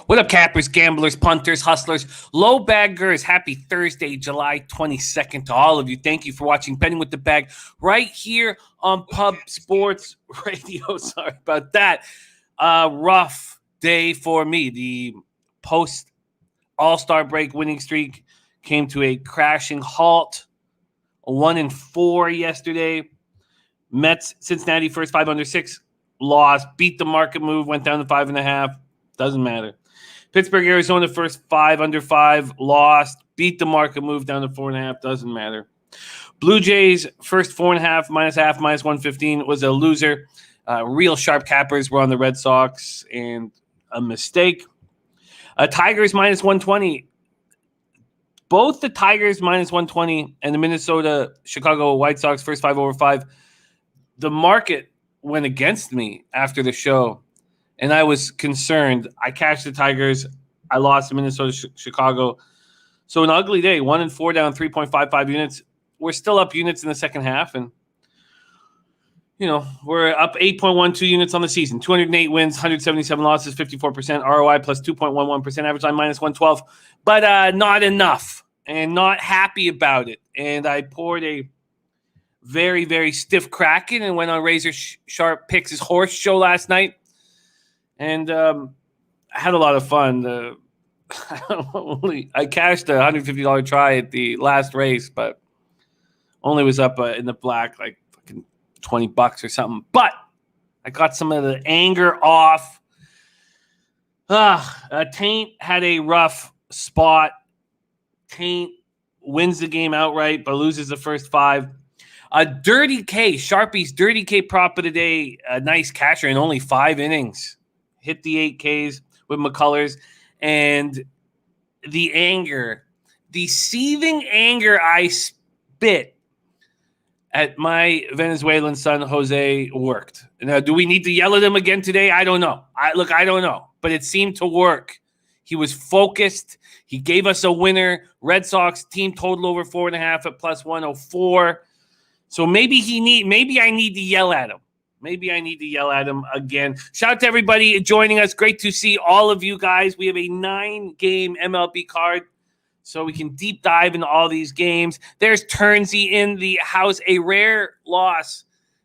What up, cappers, gamblers, punters, hustlers, low baggers? Happy Thursday, July 22nd to all of you. Thank you for watching Betting with the Bag right here on Pub Sports Radio. Sorry about that. Rough day for me. The post All-Star break winning streak came to a crashing halt. 1-4 yesterday. Mets, Cincinnati, first 5 under 6, lost. Beat the market move, went down to 5.5. Doesn't matter. Pittsburgh, Arizona, first 5 under 5, lost. Beat the market move down to 4.5. Doesn't matter. Blue Jays, first 4.5, minus half, minus 115, was a loser. Real sharp cappers were on the Red Sox, and a mistake. Tigers, minus 120. Both the Tigers, minus 120, and the Minnesota, Chicago White Sox, first 5 over 5. The market went against me after the show, and I was concerned. I cashed the Tigers. I lost to Minnesota, Chicago. So an ugly day, 1-4 down 3.55 units. We're still up units in the second half, and we're up 8.12 units on the season. 208 wins, 177 losses, 54%. ROI plus 2.11%. Average line minus 112. But not enough, and not happy about it. And I poured a very, very stiff Kraken and went on Razor Sharp Picks' horse show last night. And I had a lot of fun. I cashed a $150 try at the last race, but only was up in the black like fucking $20 or something. But I got some of the anger off. Taint had a rough spot. Taint wins the game outright, but loses the first 5. Dirty K, Sharpie's Dirty K prop of the day, a nice catcher in only 5 innings. Hit the 8 Ks with McCullers. And the anger, the seething anger I spit at my Venezuelan son, Jose, worked. Now, do we need to yell at him again today? I don't know. I don't know. But it seemed to work. He was focused. He gave us a winner. Red Sox team total over 4.5 at plus 104. So maybe I need to yell at him. Maybe I need to yell at him again. Shout out to everybody joining us. Great to see all of you guys. We have a 9-game MLB card, so we can deep dive into all these games. There's Turnsy in the house. A rare loss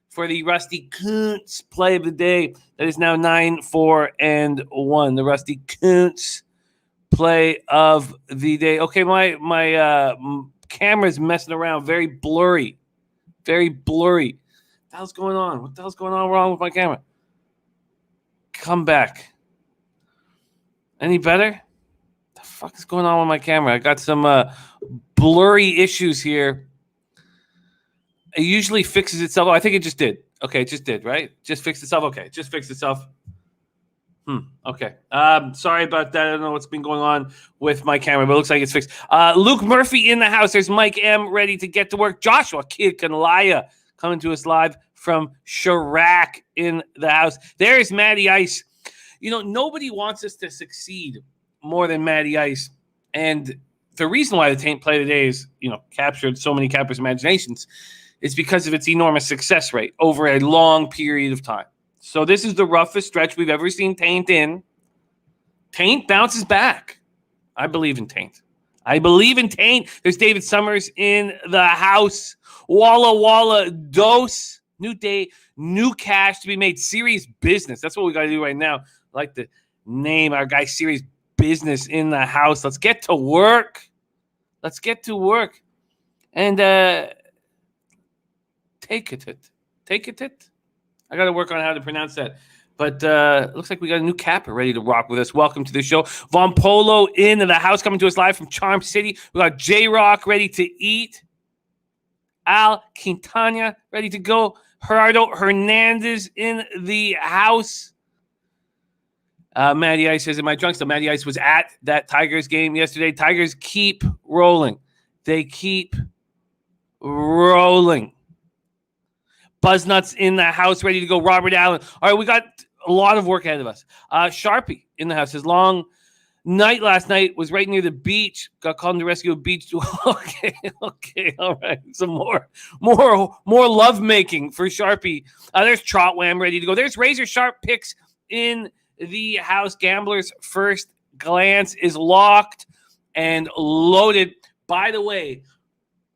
for the Rusty Kuntz play of the day. That is now 9-4-1. The Rusty Kuntz play of the day. Okay, my camera's messing around. Very blurry. Very blurry. What the hell's going on? What the hell's going on wrong with my camera? Come back. Any better? What the fuck is going on with my camera? I got some blurry issues here. It usually fixes itself. Oh, I think it just did. Okay, it just did, right? Just fixed itself? Okay, just fixed itself. Okay. Sorry about that. I don't know what's been going on with my camera, but it looks like it's fixed. Luke Murphy in the house. There's Mike M. ready to get to work. Joshua Kid Kanalaya coming to us live from Chirac in the house. There's Matty Ice. Nobody wants us to succeed more than Matty Ice. And the reason why the Taint play today is, captured so many cappers' imaginations is because of its enormous success rate over a long period of time. So this is the roughest stretch we've ever seen Taint in. Taint bounces back. I believe in Taint. There's David Summers in the house. Walla Walla dose. New day, new cash to be made. Serious business. That's what we got to do right now. I like to name our guy Serious Business in the house. Let's get to work. And take it. I got to work on how to pronounce that. But it looks like we got a new capper ready to rock with us. Welcome to the show. Von Polo in the house, coming to us live from Charm City. We got J-Rock ready to eat. Al Quintana ready to go. Gerardo Hernandez in the house. Matty Ice says, am I drunk? So Matty Ice was at that Tigers game yesterday. Tigers keep rolling. They keep rolling. Buzznuts in the house, ready to go. Robert Allen. All right, we got a lot of work ahead of us. Sharpie in the house. His long night last night was right near the beach. Got called in to rescue a beach. Okay, all right. Some more love making for Sharpie. There's Trotwam ready to go. There's Razor Sharp Picks in the house. Gamblers First Glance is locked and loaded. By the way,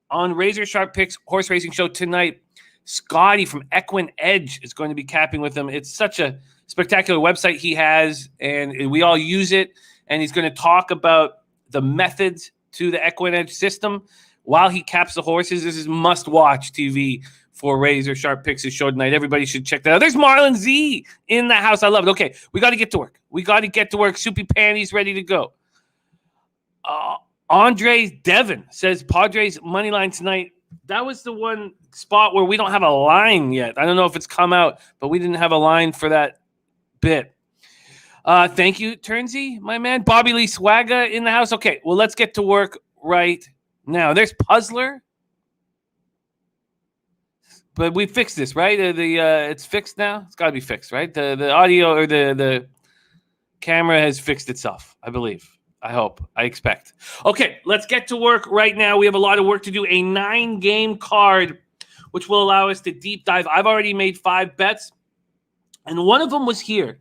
on Razor Sharp Picks Horse Racing Show tonight, Scotty from Equine Edge is going to be capping with him. It's such a spectacular website he has, and we all use it. And he's going to talk about the methods to the Equine Edge system while he caps the horses. This is must-watch TV for Razor Sharp Picks' show tonight. Everybody should check that out. There's Marlon Z in the house. I love it. Okay, we got to get to work. Soupy Panties ready to go. Andre Devon says Padres money line tonight. That was the one spot where we don't have a line yet. I don't know if it's come out, but we didn't have a line for that bit. Thank you, Turnsy, my man. Bobby Lee Swaga in the house. Okay, well, let's get to work right now. There's Puzzler. But we fixed this, right? It's fixed now. It's got to be fixed, right? The audio or the camera has fixed itself, I believe. I hope. I expect. Okay, let's get to work right now. We have a lot of work to do. A 9-game card, which will allow us to deep dive. I've already made 5 bets, and one of them was here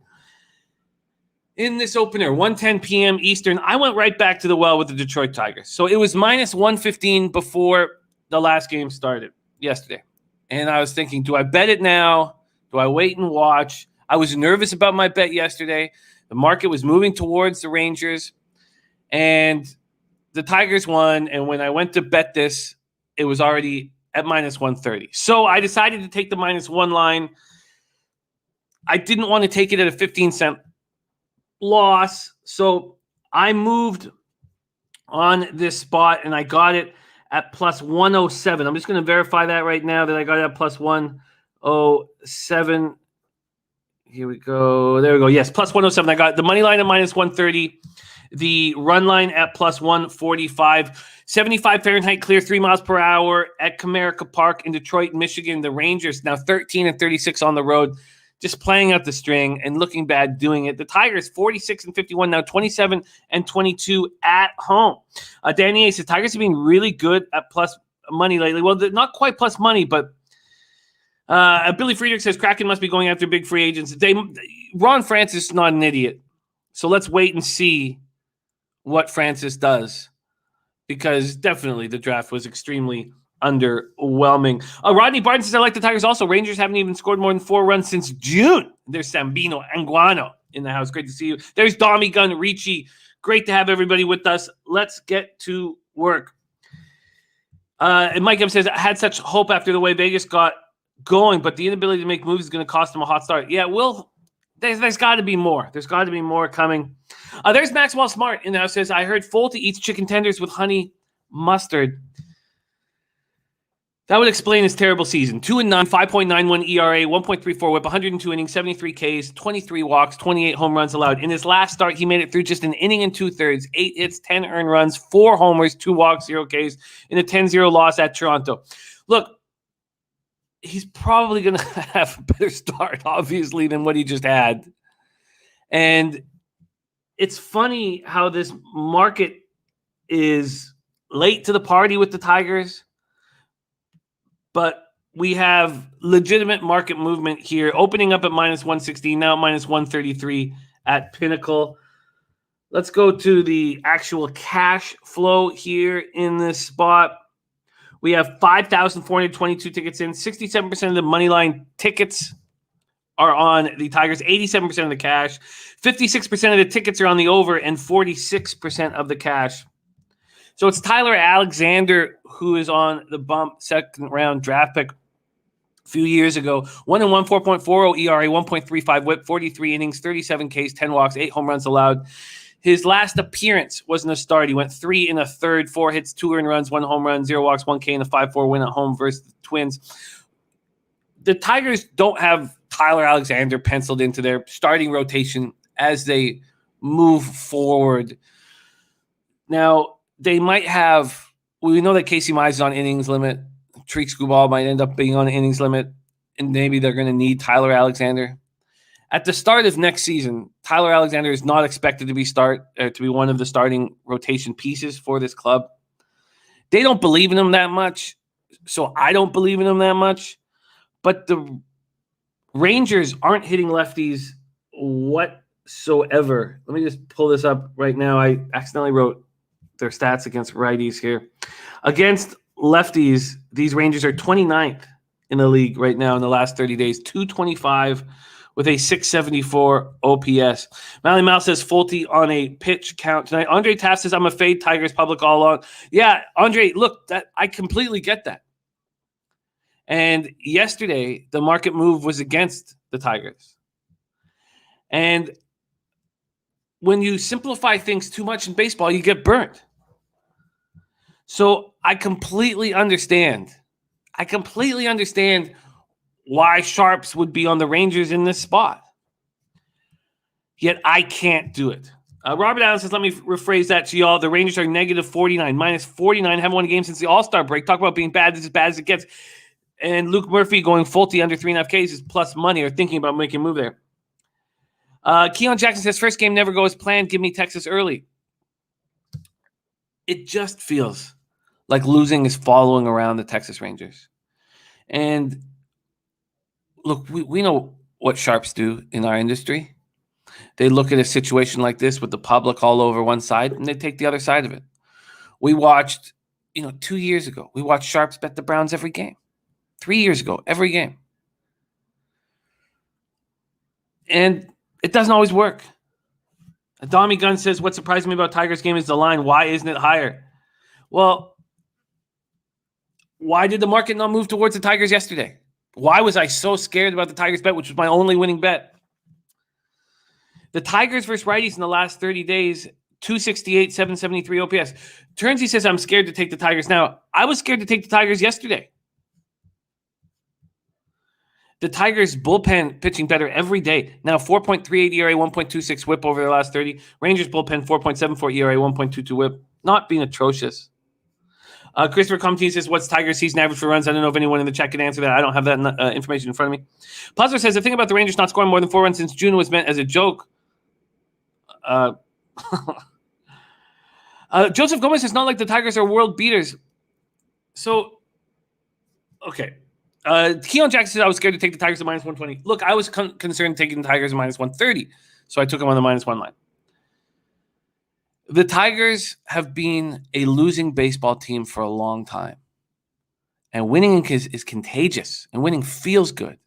in this opener, 1:10 p.m. Eastern. I went right back to the well with the Detroit Tigers. So it was minus 115 before the last game started yesterday. And I was thinking, do I bet it now? Do I wait and watch? I was nervous about my bet yesterday. The market was moving towards the Rangers, and the Tigers won. And when I went to bet this, it was already at minus 130. So I decided to take the minus 1 line. I didn't want to take it at a 15-cent loss. So I moved on this spot, and I got it at plus 107. I'm just going to verify that right now that I got it at plus 107. Here we go. There we go. Yes, plus 107. I got the money line at minus 130. The run line at plus 145. 75 Fahrenheit clear, 3 miles per hour at Comerica Park in Detroit, Michigan. The Rangers now 13-36 on the road, just playing out the string and looking bad doing it. The Tigers 46-51 now, 27-22 at home. Danny A says Tigers have been really good at plus money lately. Well, not quite plus money, but Billy Friedrich says Kraken must be going after big free agents. Ron Francis is not an idiot, so let's wait and see what Francis does, because definitely the draft was extremely underwhelming. Rodney Barton says, I like the Tigers also. Rangers haven't even scored more than 4 runs since June. There's Sambino Anguano in the house. Great to see you. There's Dommy Gun Ricci. Great to have everybody with us. Let's get to work. And Mike M says, I had such hope after the way Vegas got going, but the inability to make moves is going to cost them a hot start. Yeah, there's got to be more. There's got to be more coming. There's Maxwell Smart in the house. Says, I heard Folty eats chicken tenders with honey mustard. That would explain his terrible season. 2-9, 5.91 ERA, 1.34 whip, 102 innings, 73 Ks, 23 walks, 28 home runs allowed. In his last start, he made it through just an inning and 2/3, 8 hits, 10 earned runs, 4 homers, 2 walks, 0 Ks in a 10-0 loss at Toronto. Look, he's probably going to have a better start, obviously, than what he just had. And it's funny how this market is late to the party with the Tigers, but we have legitimate market movement here, opening up at minus 116, now at minus 133 at Pinnacle. Let's go to the actual cash flow here in this spot. We have 5,422 tickets in. 67% of the money line tickets are on the Tigers, 87% of the cash. 56% of the tickets are on the over, and 46% of the cash. So it's Tyler Alexander who is on the bump, second round draft pick a few years ago. 1-1, 4.40 ERA, 1.35 whip, 43 innings, 37 Ks, 10 walks, 8 home runs allowed. His last appearance wasn't a start. He went 3 1/3, 4 hits, 2 earned runs, 1 home run, 0 walks, 1 K in a 5-4 win at home versus the Twins. The Tigers don't have Tyler Alexander penciled into their starting rotation as they move forward. Now, they might have, we know that Casey Mize is on innings limit. Treek Skubal might end up being on an innings limit, and maybe they're going to need Tyler Alexander. At the start of next season, Tyler Alexander is not expected to be one of the starting rotation pieces for this club. They don't believe in him that much, so I don't believe in him that much. But the Rangers aren't hitting lefties whatsoever. Let me just pull this up right now. I accidentally wrote their stats against righties here. Against lefties, these Rangers are 29th in the league right now in the last 30 days, 225 with a 674 OPS. Mally Mouse says Fulte on a pitch count tonight. Andre Taft says, I'm a fade Tigers public all along. Yeah, Andre, look, that I completely get that. And yesterday, the market move was against the Tigers. And when you simplify things too much in baseball, you get burnt. So I completely understand. Why sharps would be on the Rangers in this spot. Yet I can't do it. Robert Allen says, let me rephrase that to y'all. The Rangers are negative 49, minus 49, haven't won a game since the All-Star break. Talk about being bad. This is as bad as it gets. And Luke Murphy going Fulte under 3.5 Ks is plus money or thinking about making a move there. Keon Jackson says, first game never go as planned. Give me Texas early. It just feels like losing is following around the Texas Rangers. And look, we know what sharps do in our industry. They look at a situation like this with the public all over one side, and they take the other side of it. We watched, 2 years ago, we watched sharps bet the Browns every game. 3 years ago, every game. And it doesn't always work. Dommy Gunn says, what surprised me about Tigers game is the line. Why isn't it higher? Well, why did the market not move towards the Tigers yesterday? Why was I so scared about the Tigers bet, which was my only winning bet? The Tigers versus righties in the last 30 days, 268, 773 OPS. Turnsy says, I'm scared to take the Tigers now. I was scared to take the Tigers yesterday. The Tigers bullpen pitching better every day. Now 4.38 ERA, 1.26 whip over the last 30. Rangers bullpen 4.74 ERA, 1.22 whip. Not being atrocious. Christopher Comte says, what's Tigers season average for runs? I don't know if anyone in the chat can answer that. I don't have that information in front of me. Puzzler says, the thing about the Rangers not scoring more than 4 runs since June was meant as a joke. Joseph Gomez says, not like the Tigers are world beaters. So, okay. Keon Jackson said, I was scared to take the Tigers at minus 120. Look, I was concerned taking the Tigers at minus 130. So I took them on the minus 1 line. The Tigers have been a losing baseball team for a long time. And winning is contagious. And winning feels good.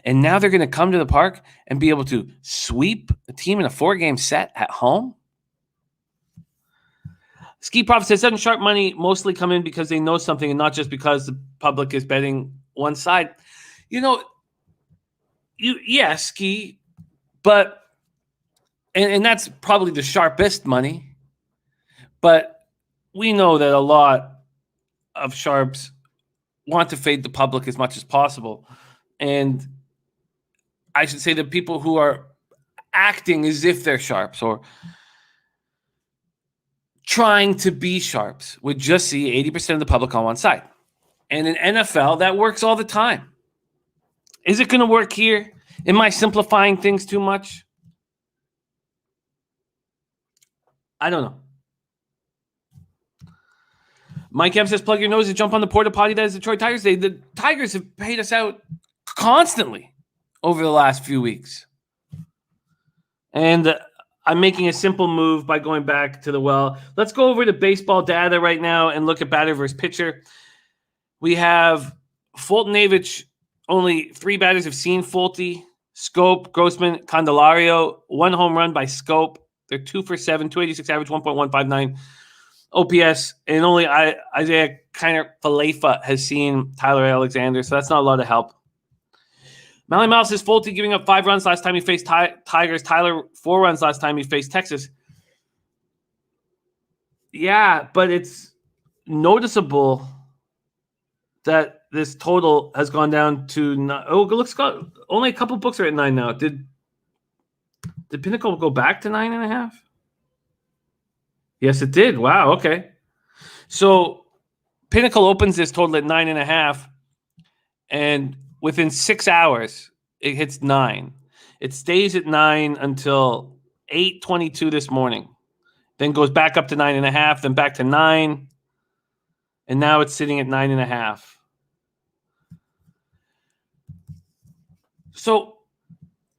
And now they're going to come to the park and be able to sweep a team in a 4-game set at home. Ski Prophet says, sudden sharp money mostly come in because they know something and not just because the public is betting one side. Yes, Ski, but and that's probably the sharpest money. But we know that a lot of sharps want to fade the public as much as possible. And I should say that people who are acting as if they're sharps or trying to be sharps would just see 80% of the public on one side. And in NFL, that works all the time. Is it going to work here? Am I simplifying things too much? I don't know. Mike M says, plug your nose and jump on the porta potty that is Detroit Tigers Day. The Tigers have paid us out constantly over the last few weeks. And I'm making a simple move by going back to the well. Let's go over to baseball data right now and look at batter versus pitcher. We have Fulton-Avich. Only 3 batters have seen Fulte. Scope, Grossman, Candelario. 1 home run by Scope. They're 2 for 7, 286 average, 1.159 OPS. And only Isaiah Kiner-Falefa has seen Tyler Alexander, so that's not a lot of help. Mally Mouse says Fulte giving up 5 runs last time he faced Tigers. Tyler 4 runs last time he faced Texas. Yeah, but it's noticeable that this total has gone down to only a couple books are at 9 now. Did Pinnacle go back to 9.5? Yes, it did. Wow. Okay. So Pinnacle opens this total at 9.5, and within 6 hours, it hits 9. It stays at 9 until 8:22 this morning. Then goes back up to 9.5, then back to 9, and now it's sitting at 9.5. So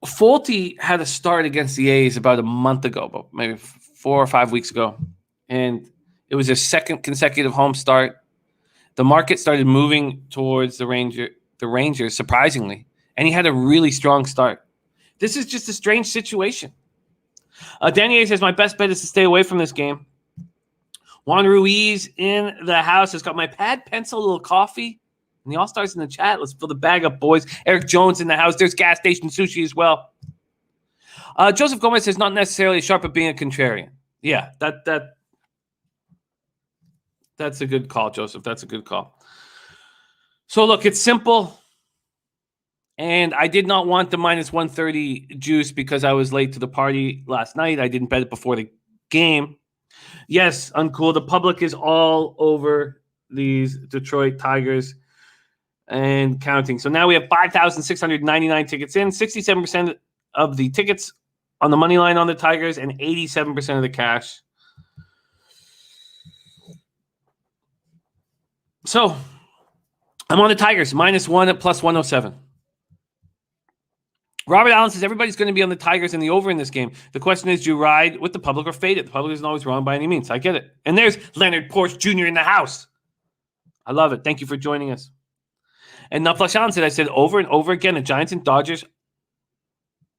Folty had a start against the A's about a month ago, but maybe 4 or 5 weeks ago, and it was his second consecutive home start. The market started moving towards the Rangers, surprisingly, and he had a really strong start. This is just a strange situation. Danny A says, my best bet is to stay away from this game. Juan Ruiz in the house has got my pad, pencil, a little coffee, and the All-Stars in the chat. Let's fill the bag up, boys. Eric Jones in the house. There's gas station sushi as well. Joseph Gomez says, not necessarily sharp at being a contrarian. Yeah, that's a good call, Joseph. That's a good call. So, look, it's simple. And I did not want the minus 130 juice because I was late to the party last night. I didn't bet it before the game. Yes, uncool. The public is all over these Detroit Tigers and counting. So now we have 5,699 tickets in, 67% of the tickets on the money line on the Tigers, and 87% of the cash. So I'm on the Tigers, -1 at +107. Robert Allen says everybody's going to be on the Tigers and the over in this game. The question is, do you ride with the public or fade it? The public isn't always wrong by any means. I get it. And there's Leonard Porsche Jr. in the house. I love it. Thank you for joining us. And Naflash Allen said, I said over and over again, the Giants and Dodgers.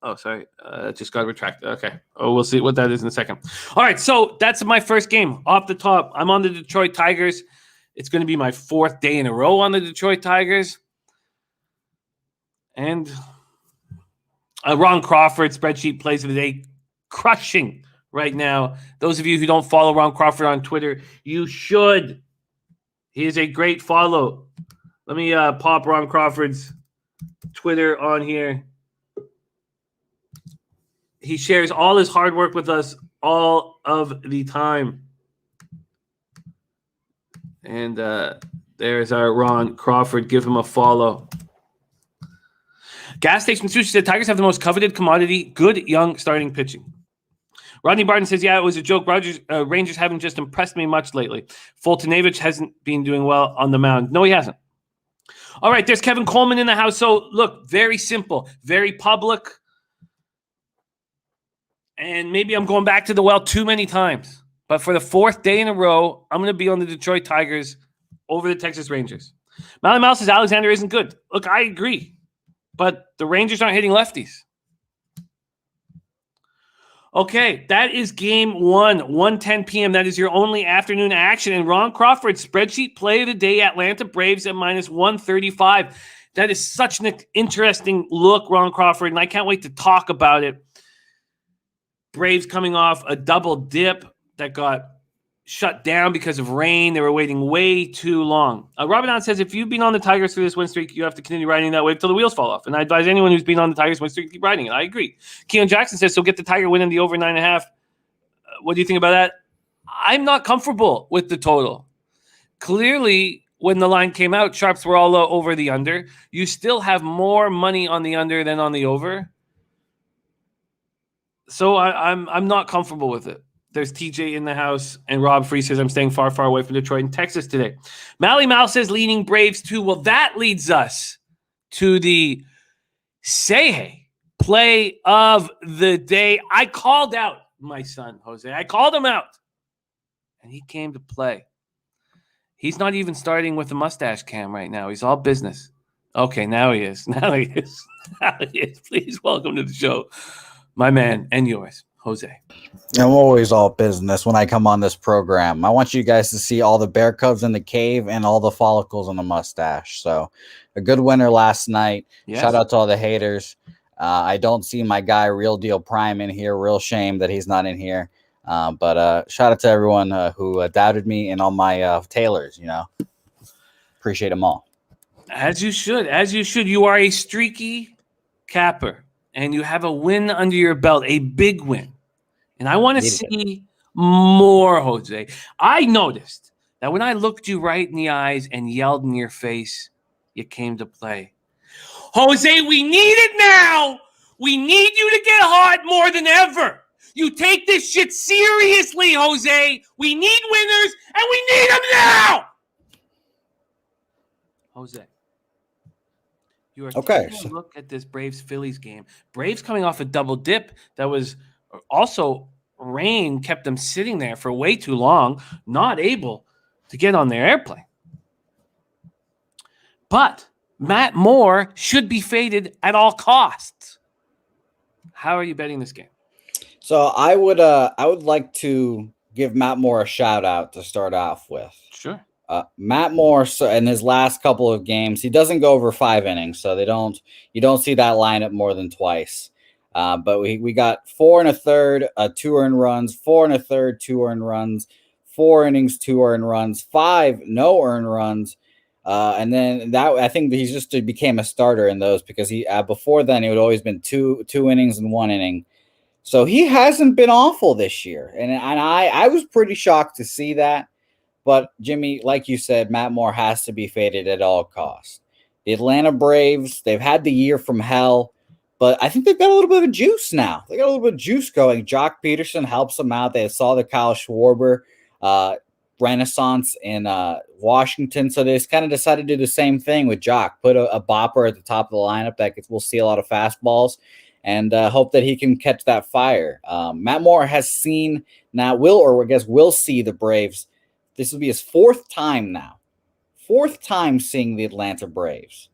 Oh, sorry. Just got retracted. Okay. Oh, we'll see what that is in a second. All right. So that's my first game off the top. I'm on the Detroit Tigers. It's going to be my 4th day in a row on the Detroit Tigers. And Ron Crawford, spreadsheet plays of the day, crushing right now. Those of you who don't follow Ron Crawford on Twitter, you should. He is a great follow. Let me pop Ron Crawford's Twitter on here. He shares all his hard work with us all of the time. And there's our Ron Crawford. Give him a follow. Gas Station Sushi said Tigers have the most coveted commodity, good young starting pitching. Rodney Barton says, yeah, it was a joke. Rangers haven't just impressed me much lately. Fultonavich hasn't been doing well on the mound. No, he hasn't. All right, there's Kevin Coleman in the house. So, look, very simple, very public. And maybe I'm going back to the well too many times. But for the 4th day in a row, I'm going to be on the Detroit Tigers over the Texas Rangers. Mally Mouse says Alexander isn't good. Look, I agree. But the Rangers aren't hitting lefties. Okay, that is game 1, 1:10 p.m. That is your only afternoon action. And Ron Crawford, spreadsheet play of the day, Atlanta Braves at -135. That is such an interesting look, Ron Crawford, and I can't wait to talk about it. Braves coming off a double dip that got shut down because of rain. They were waiting way too long. Robin Allen says, if you've been on the Tigers through this win streak, you have to continue riding that wave until the wheels fall off. And I advise anyone who's been on the Tigers win streak to keep riding it. I agree. Keon Jackson says, so get the Tiger win in the over 9.5. What do you think about that? I'm not comfortable with the total. Clearly, when the line came out, sharps were all over the under. You still have more money on the under than on the over. So I'm not comfortable with it. There's TJ in the house, and Rob Free says, I'm staying far, far away from Detroit and Texas today. Mally Mouse says, leaning Braves too. Well, that leads us to the Say Hey play of the day. I called out my son, Jose. I called him out, and he came to play. He's not even starting with a mustache cam right now. He's all business. Okay, now he is. Now he is. Now he is. Please welcome to the show, my man and yours, Jose. I'm always all business when I come on this program. I want you guys to see all the bear cubs in the cave and all the follicles on the mustache. So a good winner last night. Yes. Shout out to all the haters. I don't see my guy Real Deal Prime in here. Real shame that he's not in here. But shout out to everyone who doubted me and all my tailors, Appreciate them all. As you should. As you should. You are a streaky capper, and you have a win under your belt, a big win. And I want to see more, Jose. I noticed that when I looked you right in the eyes and yelled in your face, you came to play. Jose, we need it now. We need you to get hot more than ever. You take this shit seriously, Jose. We need winners, and we need them now. Jose, You are Okay. taking a look at this Braves-Phillies game. Braves coming off a double dip that was also rain kept them sitting there for way too long, not able to get on their airplane. But Matt Moore should be faded at all costs. How are you betting this game? So I would like to give Matt Moore a shout out to start off with. Sure. Matt Moore, so in his last couple of games, he doesn't go over 5 innings, so you don't see that lineup more than twice. But we got 4 1/3, 2 earned runs, 4 1/3, 2 earned runs, 4 innings, 2 earned runs, 5 no earned runs, and then that I think he just became a starter in those because he before then it would always been two innings and 1 inning. So he hasn't been awful this year, and I was pretty shocked to see that. But, Jimmy, like you said, Matt Moore has to be faded at all costs. The Atlanta Braves, they've had the year from hell, but I think they've got a little bit of juice now. They got a little bit of juice going. Jock Peterson helps them out. They saw the Kyle Schwarber renaissance in Washington, so they just kind of decided to do the same thing with Jock. Put a bopper at the top of the lineup that will see a lot of fastballs and hope that he can catch that fire. Matt Moore has seen now, will see the Braves. This will be his 4th time now. 4th time seeing the Atlanta Braves.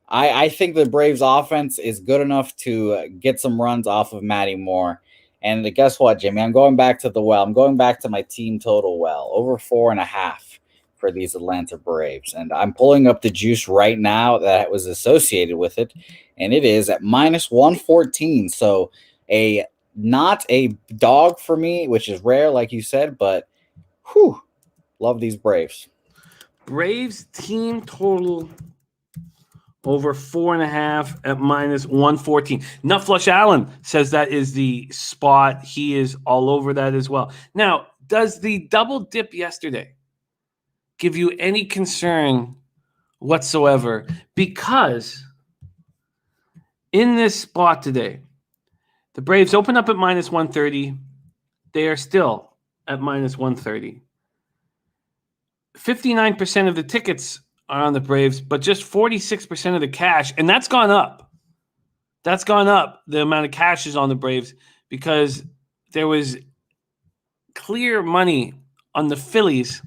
I think the Braves offense is good enough to get some runs off of Matty Moore. And guess what, Jimmy? I'm going back to the well. I'm going back to my team total well. Over 4.5 for these Atlanta Braves. And I'm pulling up the juice right now that was associated with it. And it is at -114. So not a dog for me, which is rare, like you said, but whew. Love these Braves. Braves team total over 4.5 at -114. Nutflush Allen says that is the spot. He is all over that as well. Now, does the double dip yesterday give you any concern whatsoever? Because in this spot today, the Braves open up at -130. They are still at -130. 59% of the tickets are on the Braves, but just 46% of the cash. And that's gone up. That's gone up. The amount of cash is on the Braves because there was clear money on the Phillies,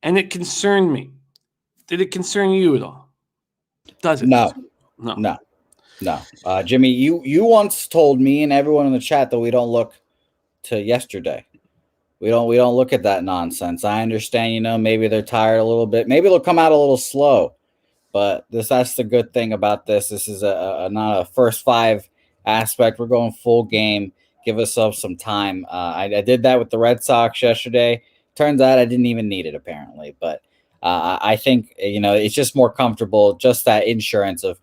and it concerned me. Did it concern you at all? Does it? No. No. Jimmy, you once told me and everyone in the chat that we don't look to yesterday. We don't look at that nonsense. I understand, maybe they're tired a little bit. Maybe they'll come out a little slow. But that's the good thing about this. This is not a first 5 aspect. We're going full game. Give ourselves some time. I did that with the Red Sox yesterday. Turns out I didn't even need it, apparently. But I think, it's just more comfortable, just that insurance of,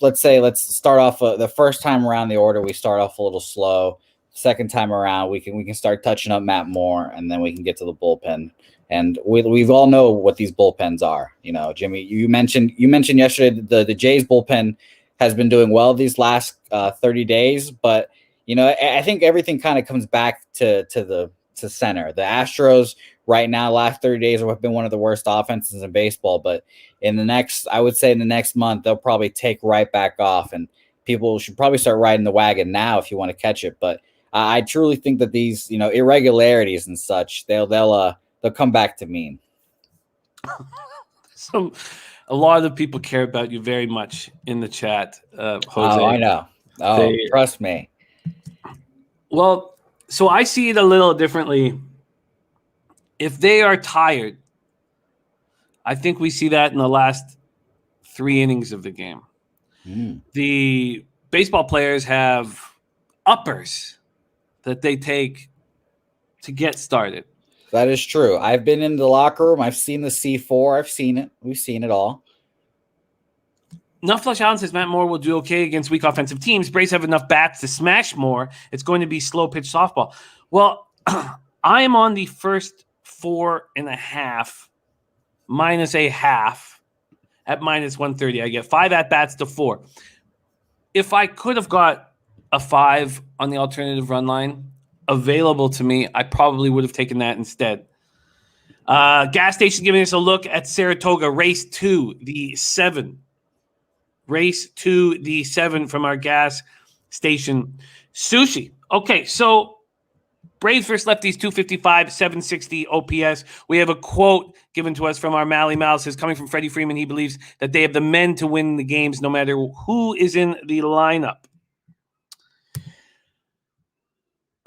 let's start off the first time around the order. We start off a little slow. Second time around, we can start touching up Matt Moore, and then we can get to the bullpen. And we've all know what these bullpens are. Jimmy, you mentioned yesterday the Jays bullpen has been doing well these last 30 days, but I think everything kind of comes back to center. The Astros right now, last 30 days, have been one of the worst offenses in baseball. But in the next month, they'll probably take right back off, and people should probably start riding the wagon now if you want to catch it. But I truly think that these irregularities and such, they'll come back to mean. A lot of the people care about you very much in the chat, Jose. Oh, I know. Trust me. Well, so I see it a little differently. If they are tired, I think we see that in the last 3 innings of the game. The baseball players have uppers that they take to get started. That is true. I've been in the locker room. I've seen the C4. I've seen it. We've seen it all. Nutflush Allen says Matt Moore will do okay against weak offensive teams. Braves have enough bats to smash Moore. It's going to be slow pitch softball. Well, I am on the first 4.5 -0.5 at -130. I get 5 at bats to 4. If I could have got a 5 on the alternative run line available to me, I probably would have taken that instead. Gas station giving us a look at Saratoga race 2, the 7. race to the 7 from our gas station. Sushi. Okay, so Braves versus lefties, 255, 760 OPS. We have a quote given to us from our Mally Mal. Says, coming from Freddie Freeman, he believes that they have the men to win the games no matter who is in the lineup.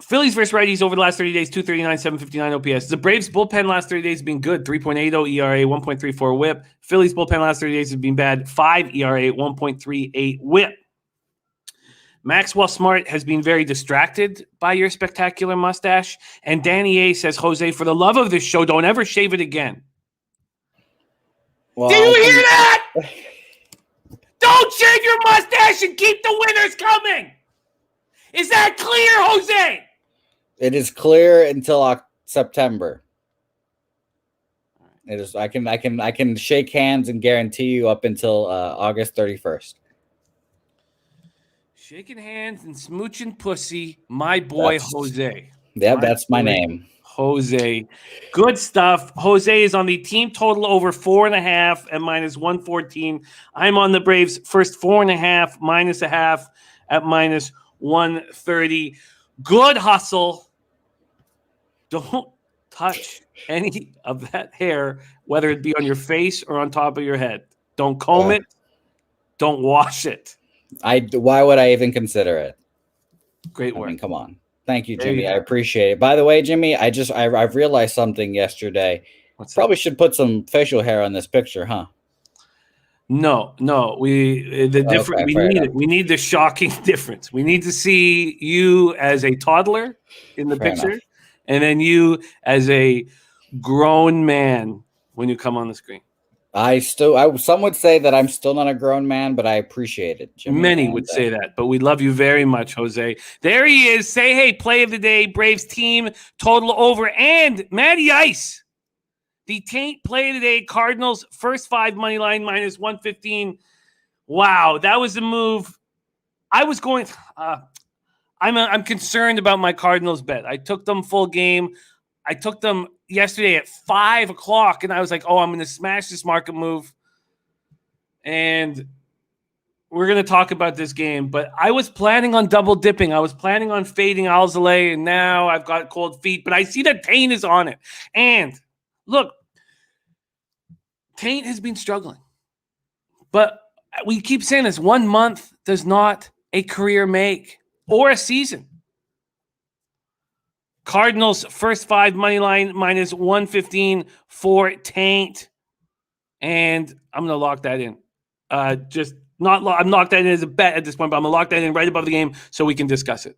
Phillies versus righties over the last 30 days, 239, 759 OPS. The Braves bullpen last 30 days have been good, 3.80 ERA, 1.34 whip. Phillies bullpen last 30 days have been bad, 5 ERA, 1.38 whip. Maxwell Smart has been very distracted by your spectacular mustache. And Danny A says, Jose, for the love of this show, don't ever shave it again. Well, do you hear that? Don't shave your mustache and keep the winners coming. Is that clear, Jose? It is clear until September. It is. I can shake hands and guarantee you up until August 31st. Shaking hands and smooching pussy, my boy Jose. Yeah, that's my name. Jose. Good stuff. Jose is on the team total over 4.5 at -114. I'm on the Braves first 4.5 -0.5 at -130. Good hustle. Don't touch any of that hair, whether it be on your face or on top of your head. Don't comb it. Don't wash it. Why would I even consider it? Great work. I mean, come on. Thank you, Jimmy. I appreciate it. By the way, Jimmy, I've realized something yesterday. Probably should put some facial hair on this picture, huh? No. We need it. We need the shocking difference. We need to see you as a toddler in the picture, and then you as a grown man when you come on the screen. Some would say that I'm still not a grown man, but I appreciate it, Jimmy. Many would say that, but we love you very much, Jose. There he is. Say hey, play of the day, Braves team, total over, and Matty Ice. The Taint play of the day, Cardinals, first 5 money line, -115. Wow, that was a move. I was going, I'm concerned about my Cardinals bet. I took them full game. I took them yesterday at 5 o'clock, and I was like, I'm going to smash this market move. And we're going to talk about this game. But I was planning on double dipping. I was planning on fading Alzolay, and now I've got cold feet. But I see that Taint is on it. And look, Taint has been struggling. But we keep saying this, 1 month does not a career make or a season. Cardinals first 5 money line -115 for Taint, and I'm gonna lock that in. I'm locked that in as a bet at this point, but I'm gonna lock that in right above the game so we can discuss it.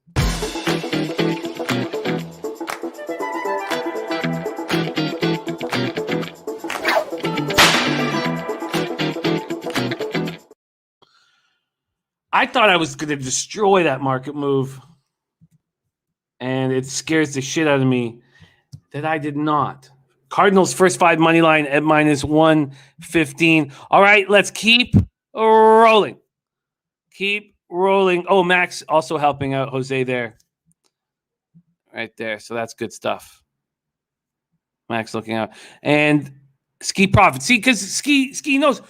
I thought I was gonna destroy that market move. And it scares the shit out of me that I did not. Cardinals first 5 money line at -115. All right, let's keep rolling. Keep rolling. Oh, Max also helping out Jose there. Right there. So that's good stuff. Max looking out. And Ski Profit. See, because Ski knows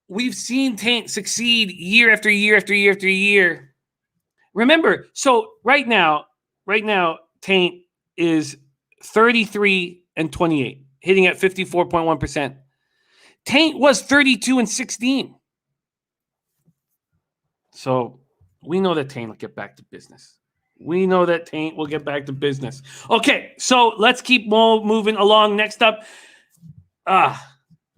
we've seen Taint succeed year after year after year after year. Remember, so right now, Taint is 33-28, hitting at 54.1%. Taint was 32-16. So we know that Taint will get back to business. Okay, so let's keep moving along. Next up,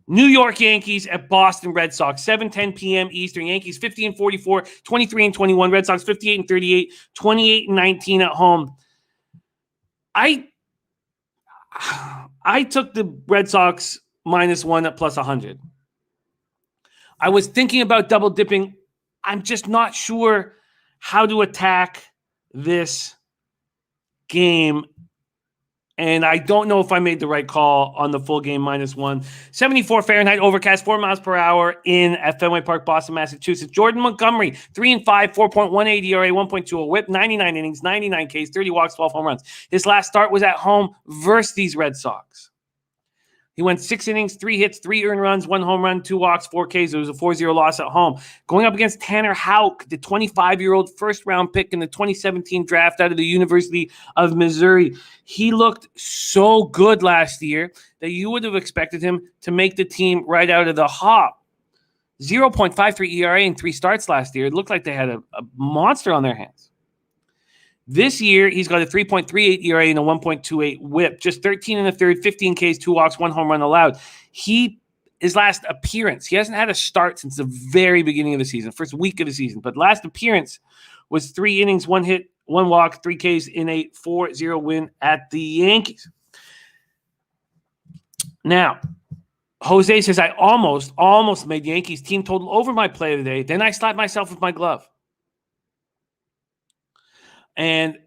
New York Yankees at Boston Red Sox, 7:10 p.m. Eastern. Yankees 50-44, 23-21. Red Sox 58-38, 28-19 at home. I took the Red Sox -1 at +100. I was thinking about double dipping. I'm just not sure how to attack this game. And I don't know if I made the right call on the full game -1. 74 Fahrenheit, overcast, 4 miles per hour at Fenway Park, Boston, Massachusetts. Jordan Montgomery, 3-5, 4.18 ERA, 1.20 whip, 99 innings, 99 Ks, 30 walks, 12 home runs. His last start was at home versus these Red Sox. He went 6 innings, 3 hits, 3 earned runs, 1 home run, 2 walks, 4 Ks. It was a 4-0 loss at home. Going up against Tanner Houck, the 25-year-old first-round pick in the 2017 draft out of the University of Missouri. He looked so good last year that you would have expected him to make the team right out of the hop. 0.53 ERA in 3 starts last year. It looked like they had a monster on their hands. This year, he's got a 3.38 ERA and a 1.28 whip. Just 13 in the third, 15 Ks, 2 walks, 1 home run allowed. His last appearance, he hasn't had a start since the very beginning of the season, first week of the season. But last appearance was 3 innings, 1 hit, 1 walk, 3 Ks in a 4-0 win at the Yankees. Now, Jose says, I almost made Yankees team total over my play of the day. Then I slapped myself with my glove. And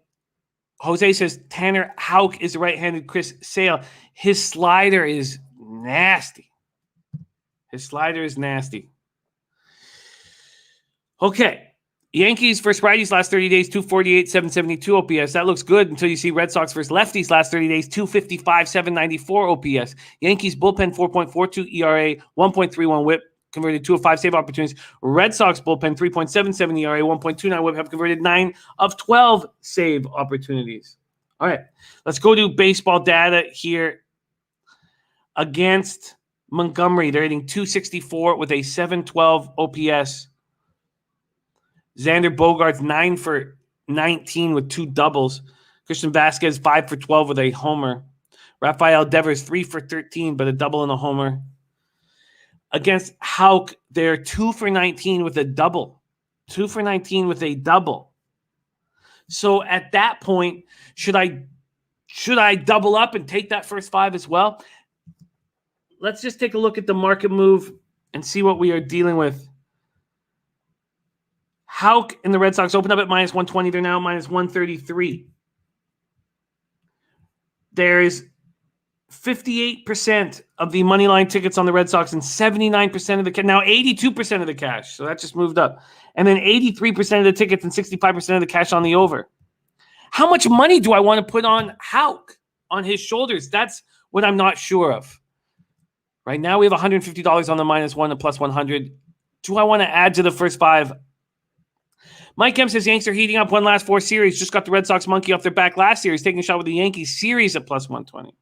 Jose says Tanner Houck is the right-handed Chris Sale. His slider is nasty. Okay. Yankees versus righties last 30 days, 248, 772 OPS. That looks good until you see Red Sox versus lefties last 30 days, 255, 794 OPS. Yankees bullpen 4.42 ERA, 1.31 whip. Converted 2 of 5 save opportunities. Red Sox bullpen 3.77 ERA, 1.29 whip, have converted 9 of 12 save opportunities. All right, let's go to baseball data here. Against Montgomery, they're hitting 264 with a 712 OPS. Xander Bogaerts 9 for 19 with 2 doubles. Christian Vasquez 5 for 12 with a homer. Rafael Devers 3 for 13 but a double and a homer. Against Houck, they're 2 for 19 with a double. 2 for 19 with a double. So at that point, should I double up and take that first 5 as well? Let's just take a look at the market move and see what we are dealing with. Houck and the Red Sox opened up at minus 120. They're now minus 133. There's 58% of the money line tickets on the Red Sox and 79% of the now 82% of the cash. So that just moved up. And then 83% of the tickets and 65% of the cash on the over. How much money do I want to put on Houck on his shoulders? That's what I'm not sure of. Right now we have $150 on the minus 1 and plus 100. Do I want to add to the first 5? Mike M says Yanks are heating up one last 4 series. Just got the Red Sox monkey off their back last series, taking a shot with the Yankees series at plus 120.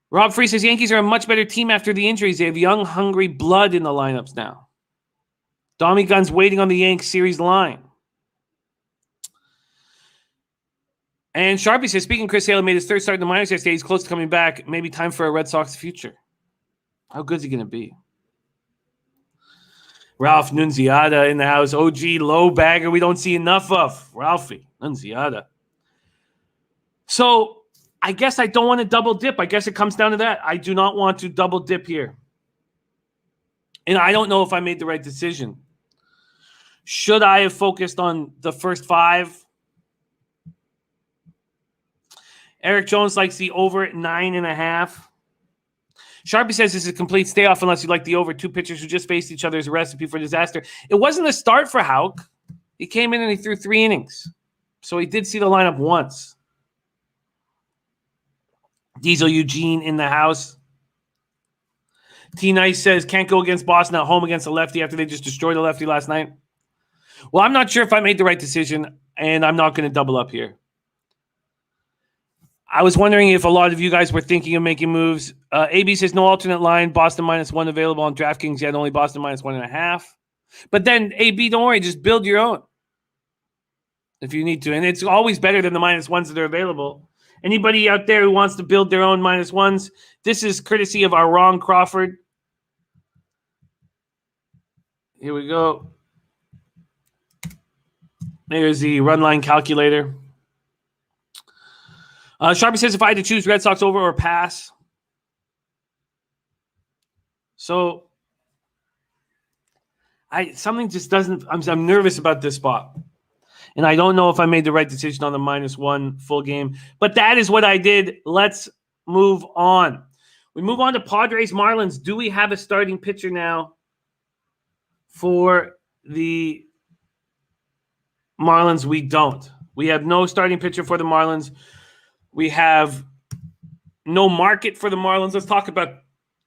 Rob Free says Yankees are a much better team after the injuries. They have young, hungry blood in the lineups now. Dommy Gunn's waiting on the Yanks series line. And Sharpie says, speaking of Chris Sale, made his 3rd start in the minors yesterday. He's close to coming back. Maybe time for a Red Sox future. How good is he going to be? Ralph Nunziata in the house. OG low bagger we don't see enough of. Ralphie Nunziata. So I guess I don't want to double dip. I guess it comes down to that. I do not want to double dip here. And I don't know if I made the right decision. Should I have focused on the first 5? Eric Jones likes the over at 9.5. Sharpie says this is a complete stay off unless you like the over. 2 pitchers who just faced each other is a recipe for disaster. It wasn't a start for Houck. He came in and he threw 3 innings. So he did see the lineup once. Diesel Eugene in the house. T Nice says can't go against Boston at home against a lefty after they just destroyed a lefty last night. Well, I'm not sure if I made the right decision, and I'm not going to double up here. I was wondering if a lot of you guys were thinking of making moves. AB says no alternate line. Boston minus 1 available on DraftKings yet. Only Boston minus 1.5. But then AB, don't worry, just build your own if you need to, and it's always better than the minus 1s that are available. Anybody out there who wants to build their own minus 1s, this is courtesy of our Ron Crawford. Here we go. There's the run line calculator. Sharpie says if I had to choose Red Sox over or pass. So something just doesn't. I'm nervous about this spot. And I don't know if I made the right decision on the minus 1 full game. But that is what I did. Let's move on. We move on to Padres Marlins. Do we have a starting pitcher now for the Marlins? We don't. We have no starting pitcher for the Marlins. We have No market for the Marlins. Let's talk about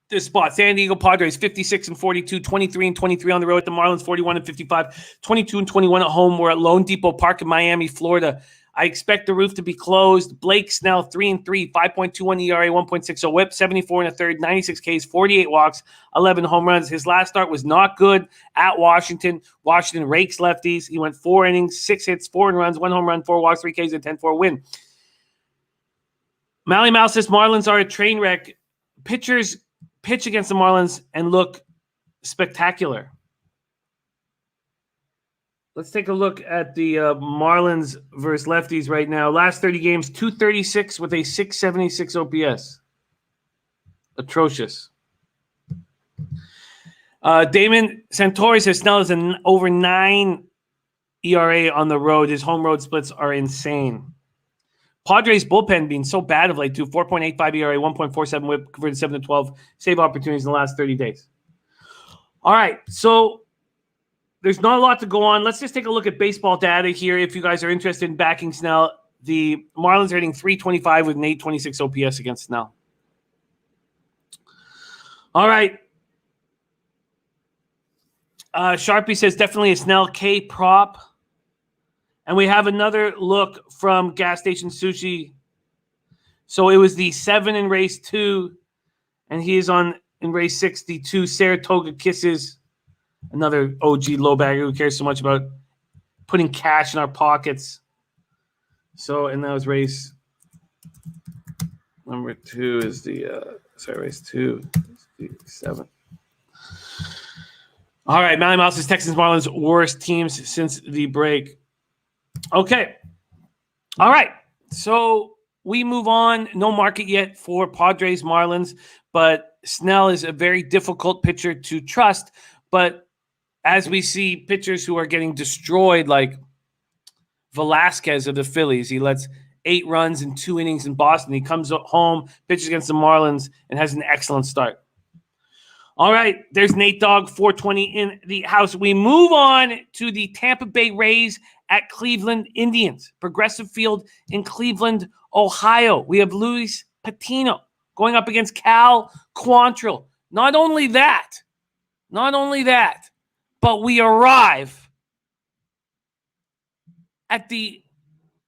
this spot. San Diego Padres 56-42, 23-23 on the road at the Marlins, 41-55, 22-21 at home. We're at loanDepot Park in Miami, Florida. I expect the roof to be closed. Blake Snell 3-3, 5.21 ERA, 1.60 WHIP, 74 and a third, 96 Ks, 48 walks, 11 home runs. His last start was not good at Washington. Washington rakes lefties. He went 4 innings, 6 hits, 4 runs, 1 home run, 4 walks, 3 Ks, and 10-4 win. Mally Mouse says Marlins are a train wreck. Pitchers pitch against the Marlins and look spectacular. Let's take a look at the Marlins versus lefties right now. Last 30 games, 236 with a 676 OPS. Atrocious. Damon Santori says Snell is an over 9 ERA on the road. His home road splits are insane. Padres bullpen being so bad of late, too. 4.85 ERA, 1.47 WHIP, converted 7-12 save opportunities in the last 30 days. All right, so there's not a lot to go on. Let's just take a look at baseball data here. If you guys are interested in backing Snell, the Marlins are hitting .325 with an 826 OPS against Snell. All right. Sharpie says definitely a Snell K prop. And we have another look from Gas Station Sushi. So it was the 7 in race 2, and he is on in race 62. Saratoga Kisses, another OG low bagger who cares so much about putting cash in our pockets. So, and that was race number 2 is the, race 2 is the 7. All right, Mally Mouse is Texans Marlins worst teams since the break. Okay. All right. So we move on. No market yet for Padres Marlins, but Snell is a very difficult pitcher to trust. But as we see pitchers who are getting destroyed, like Velasquez of the Phillies, he lets 8 runs in 2 innings in Boston. He comes home, pitches against the Marlins, and has an excellent start. All right, there's Nate Dogg, 420 in the house. We move on to the Tampa Bay Rays at Cleveland Indians, Progressive Field in Cleveland, Ohio. We have Luis Patino going up against Cal Quantrill. Not only that, but we arrive at the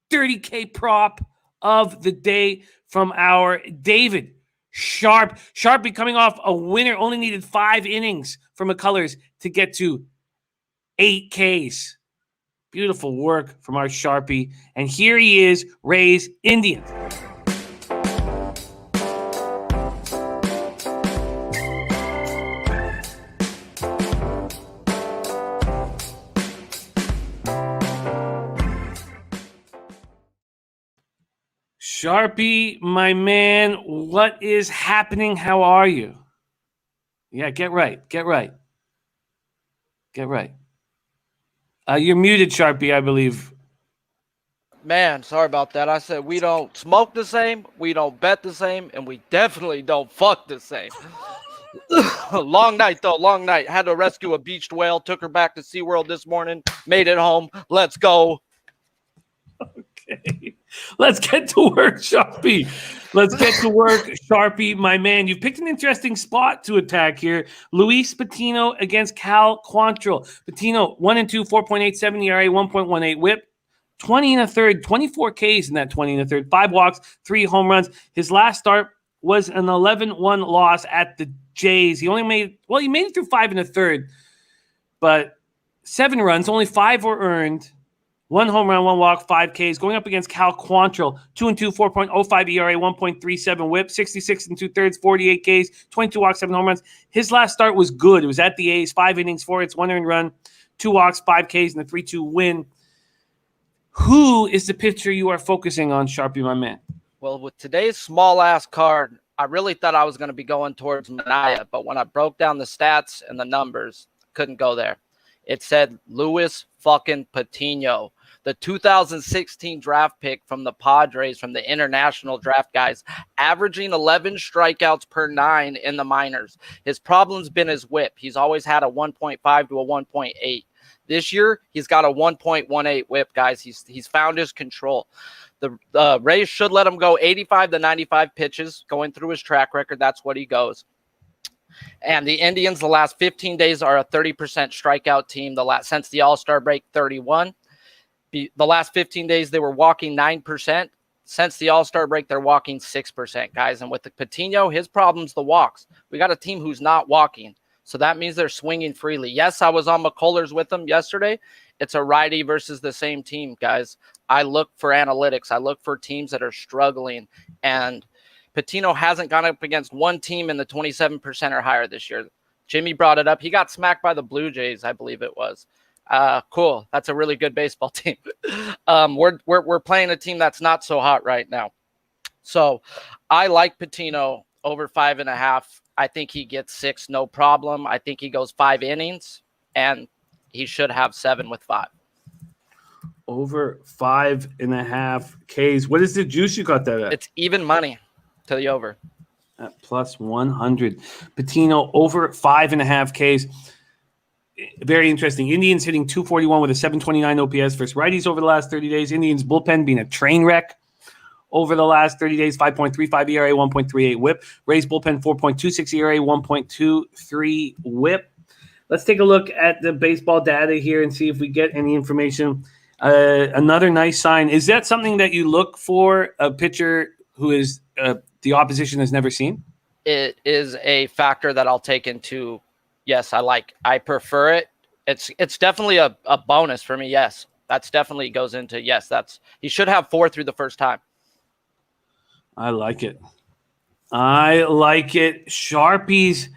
30K prop of the day from our David Sharp. Sharpie coming off a winner, only needed 5 innings from McCullers to get to 8 Ks. Beautiful work from our Sharpie. And here he is, Rays Indians. Sharpie, my man, what is happening? How are you? Yeah, get right. You're muted, Sharpie, I believe. Man, sorry about that. I said we don't smoke the same, we don't bet the same, and we definitely don't fuck the same. Long night, though. Long night. Had to rescue a beached whale. Took her back to SeaWorld this morning. Made it home. Let's go. Okay. Let's get to work, Sharpie. Let's get to work, Sharpie, my man. You've picked an interesting spot to attack here. Luis Patino against Cal Quantrill. Patino, 1-2, 4.87 ERA, 1.18 WHIP, 20 and a third, 24 Ks in that 20 and a third, 5 walks, 3 home runs. His last start was an 11-1 loss at the Jays. He made it through 5 and a third, but 7 runs, only 5 were earned. 1 home run, 1 walk, 5 Ks. Going up against Cal Quantrill, 2-2, 4.05 ERA, 1.37 WHIP, 66 2/3, 48 Ks, 22 walks, 7 home runs. His last start was good. It was at the A's, 5 innings, 4 hits, 1 earned run, 2 walks, 5 Ks, and a 3-2 win. Who is the pitcher you are focusing on, Sharpie, my man? Well, with today's small-ass card, I really thought I was going to be going towards Manaea, but when I broke down the stats and the numbers, couldn't go there. It said Luis fucking Patino, the 2016 draft pick from the Padres, from the international draft guys, averaging 11 strikeouts per 9 in the minors. His problem's been his whip. He's always had a 1.5 to a 1.8. This year, he's got a 1.18 whip, guys. He's found his control. The Rays should let him go 85 to 95 pitches going through his track record. That's what he goes. And the Indians, the last 15 days, are a 30% strikeout team. Since the All-Star break, 31. The last 15 days, they were walking 9%. Since the All-Star break, they're walking 6%, guys. And with the Patino, his problem's the walks. We got a team who's not walking. So that means they're swinging freely. Yes, I was on McCullers with them yesterday. It's a righty versus the same team, guys. I look for analytics. I look for teams that are struggling. And Patino hasn't gone up against one team in the 27% or higher this year. Jimmy brought it up. He got smacked by the Blue Jays, I believe it was. Cool. That's a really good baseball team. We're playing a team that's not so hot right now. So I like Patino over 5.5. I think he gets 6, no problem. I think he goes 5 innings, and he should have 7 with 5. Over 5.5 Ks. What is the juice you got that at? It's even money to the over. At plus 100. Patino over 5.5 Ks. Very interesting. Indians hitting 241 with a 729 OPS versus righties over the last 30 days. Indians bullpen being a train wreck over the last 30 days. 5.35 ERA, 1.38 whip. Rays bullpen 4.26 ERA, 1.23 whip. Let's take a look at the baseball data here and see if we get any information. Another nice sign. Is that something that you look for, a pitcher who is the opposition has never seen? It is a factor that I'll take into. Yes, I prefer it. It's definitely a bonus for me. Yes, that's definitely goes into, yes, he should have 4 through the first time. I like it. Sharpie's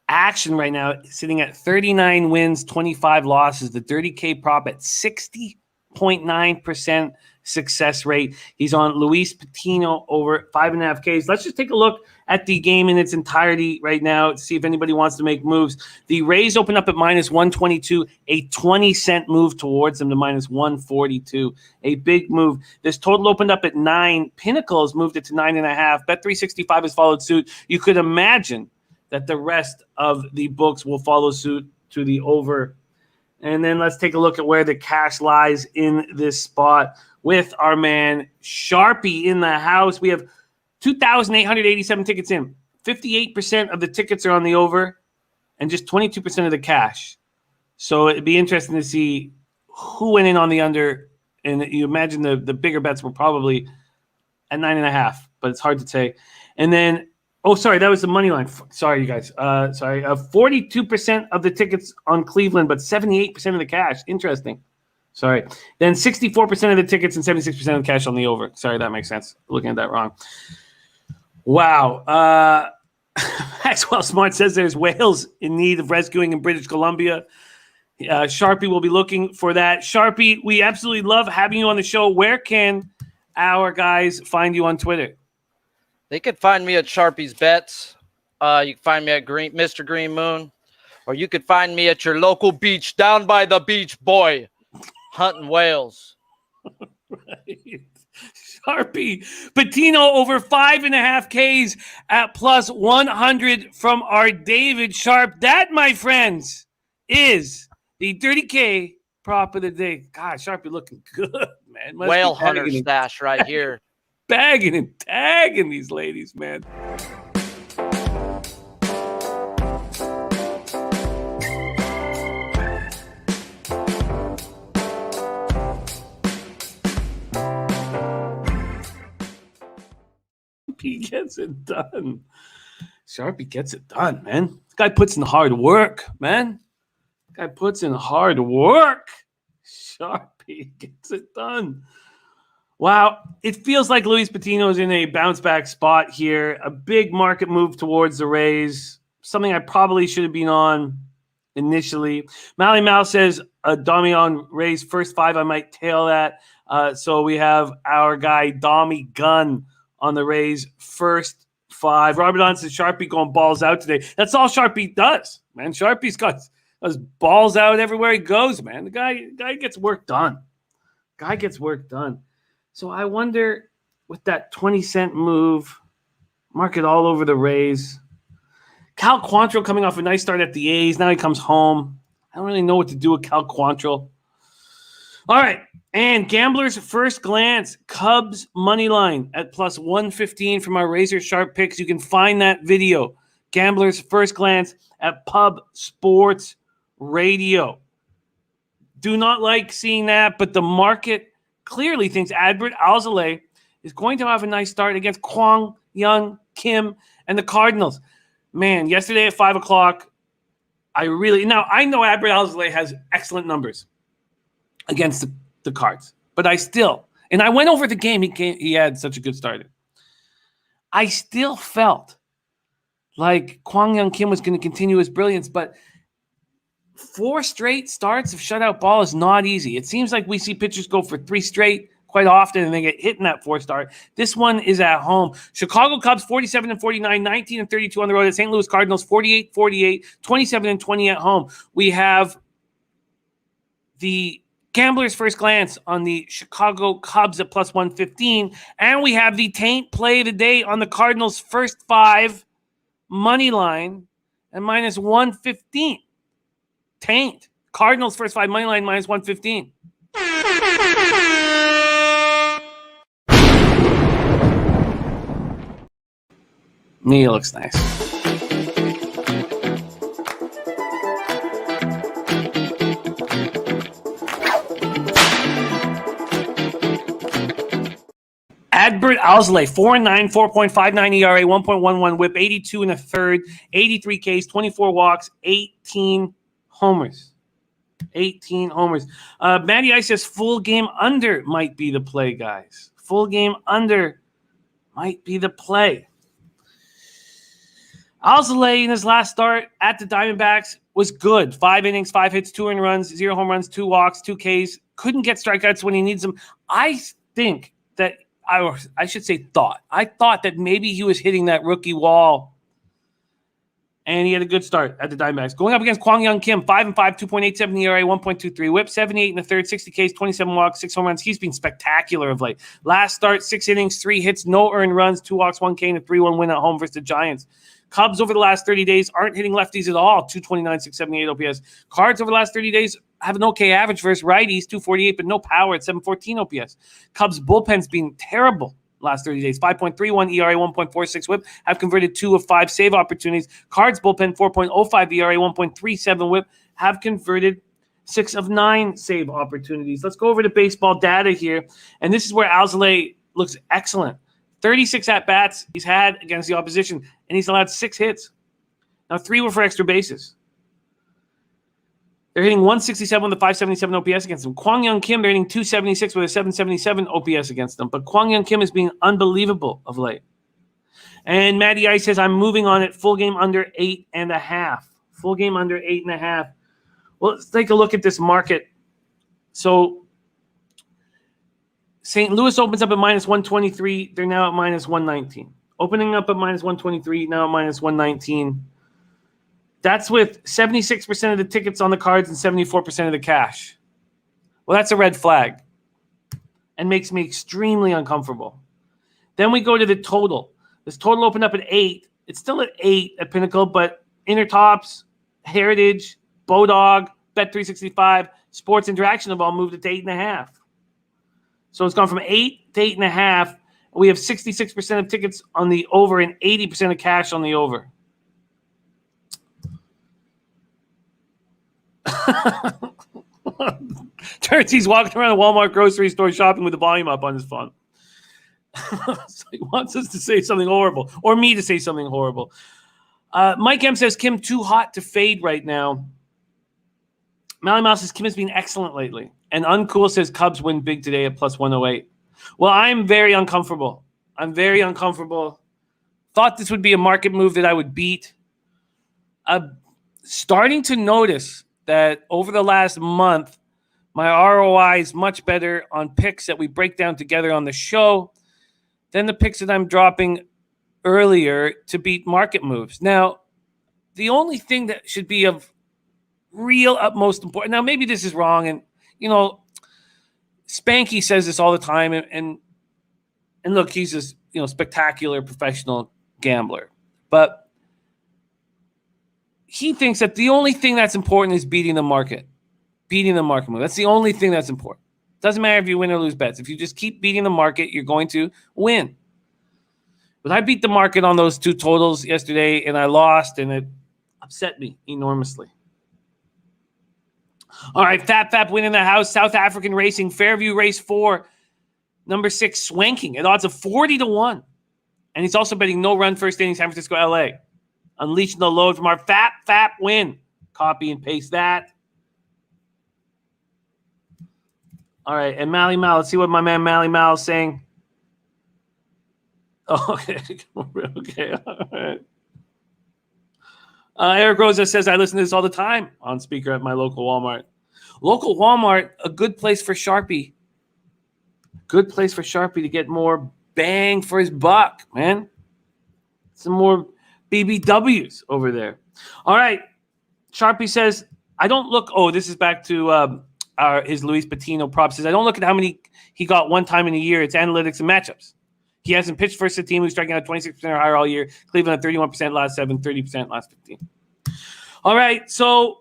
action right now sitting at 39 wins, 25 losses. The Dirty K prop at 60.9% success rate. He's on Luis Patino over 5.5 Ks. Let's just take a look at the game in its entirety right now to see if anybody wants to make moves. The Rays open up at minus 122, a 20-cent move towards them to minus 142. A big move. This total opened up at 9. Pinnacles moved it to 9.5. Bet365 has followed suit. You could imagine that the rest of the books will follow suit to the over. And then let's take a look at where the cash lies in this spot with our man Sharpie in the house. We have 2,887 tickets in. 58% of the tickets are on the over and just 22% of the cash. So it'd be interesting to see who went in on the under. And you imagine the bigger bets were probably at 9.5, but it's hard to say. And then, that was the money line. Sorry, you guys. 42% of the tickets on Cleveland, but 78% of the cash. Interesting. Sorry. Then 64% of the tickets and 76% of the cash on the over. Sorry, that makes sense. Looking at that wrong. Wow. Maxwell Smart says there's whales in need of rescuing in British Columbia. Sharpie will be looking for that. Sharpie, we absolutely love having you on the show. Where can our guys find you on Twitter? They could find me at Sharpie's Bets. You can find me at Mr. Green Moon. Or you could find me at your local beach down by the beach, boy, hunting whales. Right. Sharpie. Patino over 5.5 Ks at plus 100 from our David Sharp. That, my friends, is the Dirty K prop of the day. God, Sharpie looking good, man. Whale hunter stash right here. Bagging and tagging these ladies, man. Sharpie gets it done. Sharpie gets it done, man. This guy puts in hard work, man. This guy puts in hard work. Sharpie gets it done. Wow, it feels like Luis Patino is in a bounce-back spot here. A big market move towards the Rays. Something I probably should have been on initially. Mally Mal says, Damian Rays first 5, I might tail that. So we have our guy, Dommy Gunn, on the Rays first 5. Robert on says, Sharpie going balls out today. That's all Sharpie does, man. Sharpie's got those balls out everywhere he goes, man. The guy gets work done. So I wonder, with that 20-cent move, market all over the Rays. Cal Quantrill coming off a nice start at the A's. Now he comes home. I don't really know what to do with Cal Quantrill. All right. And Gambler's First Glance, Cubs money line at plus 115 from our razor sharp picks. You can find that video. Gambler's First Glance at Pub Sports Radio. Do not like seeing that, but the market clearly thinks Adbert Alzolay is going to have a nice start against Kwang Young Kim and the Cardinals. Man, yesterday at 5 o'clock, I know Adbert Alzolay has excellent numbers against the Cards, but I went over the game. He had such a good start. I still felt like Kwang Young Kim was going to continue his brilliance, but 4 straight starts of shutout ball is not easy. It seems like we see pitchers go for 3 straight quite often, and they get hit in that 4th start. This one is at home. Chicago Cubs 47-49, 19-32 on the road. At St. Louis Cardinals 48-48, 27-20 at home. We have the Gambler's First Glance on the Chicago Cubs at plus 115, and we have the Taint play of the day on the Cardinals' first 5 money line and minus 115. Taint. Cardinals first 5 money line minus 115. Me looks nice. Adbert Alzolay, 4-9, 4.59 ERA, 1.11 whip, 82 in a third, 83 Ks, 24 walks, 18 homers. 18 homers. Matty Ice says full game under might be the play, guys. Full game under might be the play. Alzolay in his last start at the Diamondbacks was good. 5 innings, 5 hits, 2 earned runs, 0 home runs, 2 walks, 2 Ks. Couldn't get strikeouts when he needs them. I think that I thought that maybe he was hitting that rookie wall, and he had a good start at the Diamondbacks. Going up against Kwang Young Kim, 5-5, 2.87 ERA, 1.23 whip, 78 in the third, 60 Ks, 27 walks, 6 home runs. He's been spectacular of late. Last start, 6 innings, 3 hits, no earned runs, 2 walks, 1 K, and a 3-1 win at home versus the Giants. Cubs over the last 30 days aren't hitting lefties at all, 229, 678 OPS. Cards over the last 30 days have an okay average versus righties, 248, but no power at 714 OPS. Cubs bullpen's been terrible last 30 days, 5.31 ERA, 1.46 whip, have converted 2 of 5 save opportunities. Cards bullpen, 4.05 ERA, 1.37 whip, have converted 6 of 9 save opportunities. Let's go over to baseball data here, and this is where Alzolay looks excellent. 36 at-bats he's had against the opposition, and he's allowed 6 hits. Now, 3 were for extra bases. They're hitting 167 with a 577 OPS against them. Kwang Young Kim, they're hitting 276 with a 777 OPS against them. But Kwang Young Kim is being unbelievable of late. And Matty Ice says, I'm moving on it. Full game under 8.5. Full game under 8.5. Well, let's take a look at this market. So, St. Louis opens up at minus 123. They're now at minus 119. Opening up at minus 123, now at minus 119. That's with 76% of the tickets on the cards and 74% of the cash. Well, that's a red flag and makes me extremely uncomfortable. Then we go to the total. This total opened up at 8. It's still at 8 at Pinnacle, but Intertops, Heritage, Bodog, Bet365, Sports Interaction have all moved it to 8.5. So it's gone from 8 to 8.5. We have 66% of tickets on the over and 80% of cash on the over. Turtsy's walking around a Walmart grocery store shopping with the volume up on his phone. So he wants us to say something horrible, or me to say something horrible. Mike M says Kim too hot to fade right now. Mally Mouse says Kim has been excellent lately. And Uncool says Cubs win big today at plus 108. Well, I'm very uncomfortable. Thought this would be a market move that I would beat. Starting to notice that over the last month, my ROI is much better on picks that we break down together on the show than the picks that I'm dropping earlier to beat market moves. Now, the only thing that should be of real utmost importance, now maybe this is wrong, and Spanky says this all the time, and look, he's this spectacular professional gambler, but he thinks that the only thing that's important is beating the market move. That's the only thing that's important. Doesn't matter if you win or lose bets. If you just keep beating the market, you're going to win. But I beat the market on those two totals yesterday, and I lost, and it upset me enormously. All right, Fap win in the house. South African Racing, Fairview Race 4, number 6, Swanking at odds of 40-1. And he's also betting no run first inning, San Francisco, LA. Unleashing the load from our Fap win. Copy and paste that. All right, and Mally Mal. Let's see what my man Mally Mal is saying. Oh, okay. Okay, all right. Eric Rosa says, I listen to this all the time on speaker at my local Walmart. Local Walmart, a good place for Sharpie. Good place for Sharpie to get more bang for his buck, man. Some more BBWs over there. All right. Sharpie says, I don't look. Oh, this is back to his Luis Patino prop. Says, I don't look at how many he got one time in a year. It's analytics and matchups. He hasn't pitched versus a team who's striking out 26% or higher all year. Cleveland at 31% last 7, 30% last 15. All right. So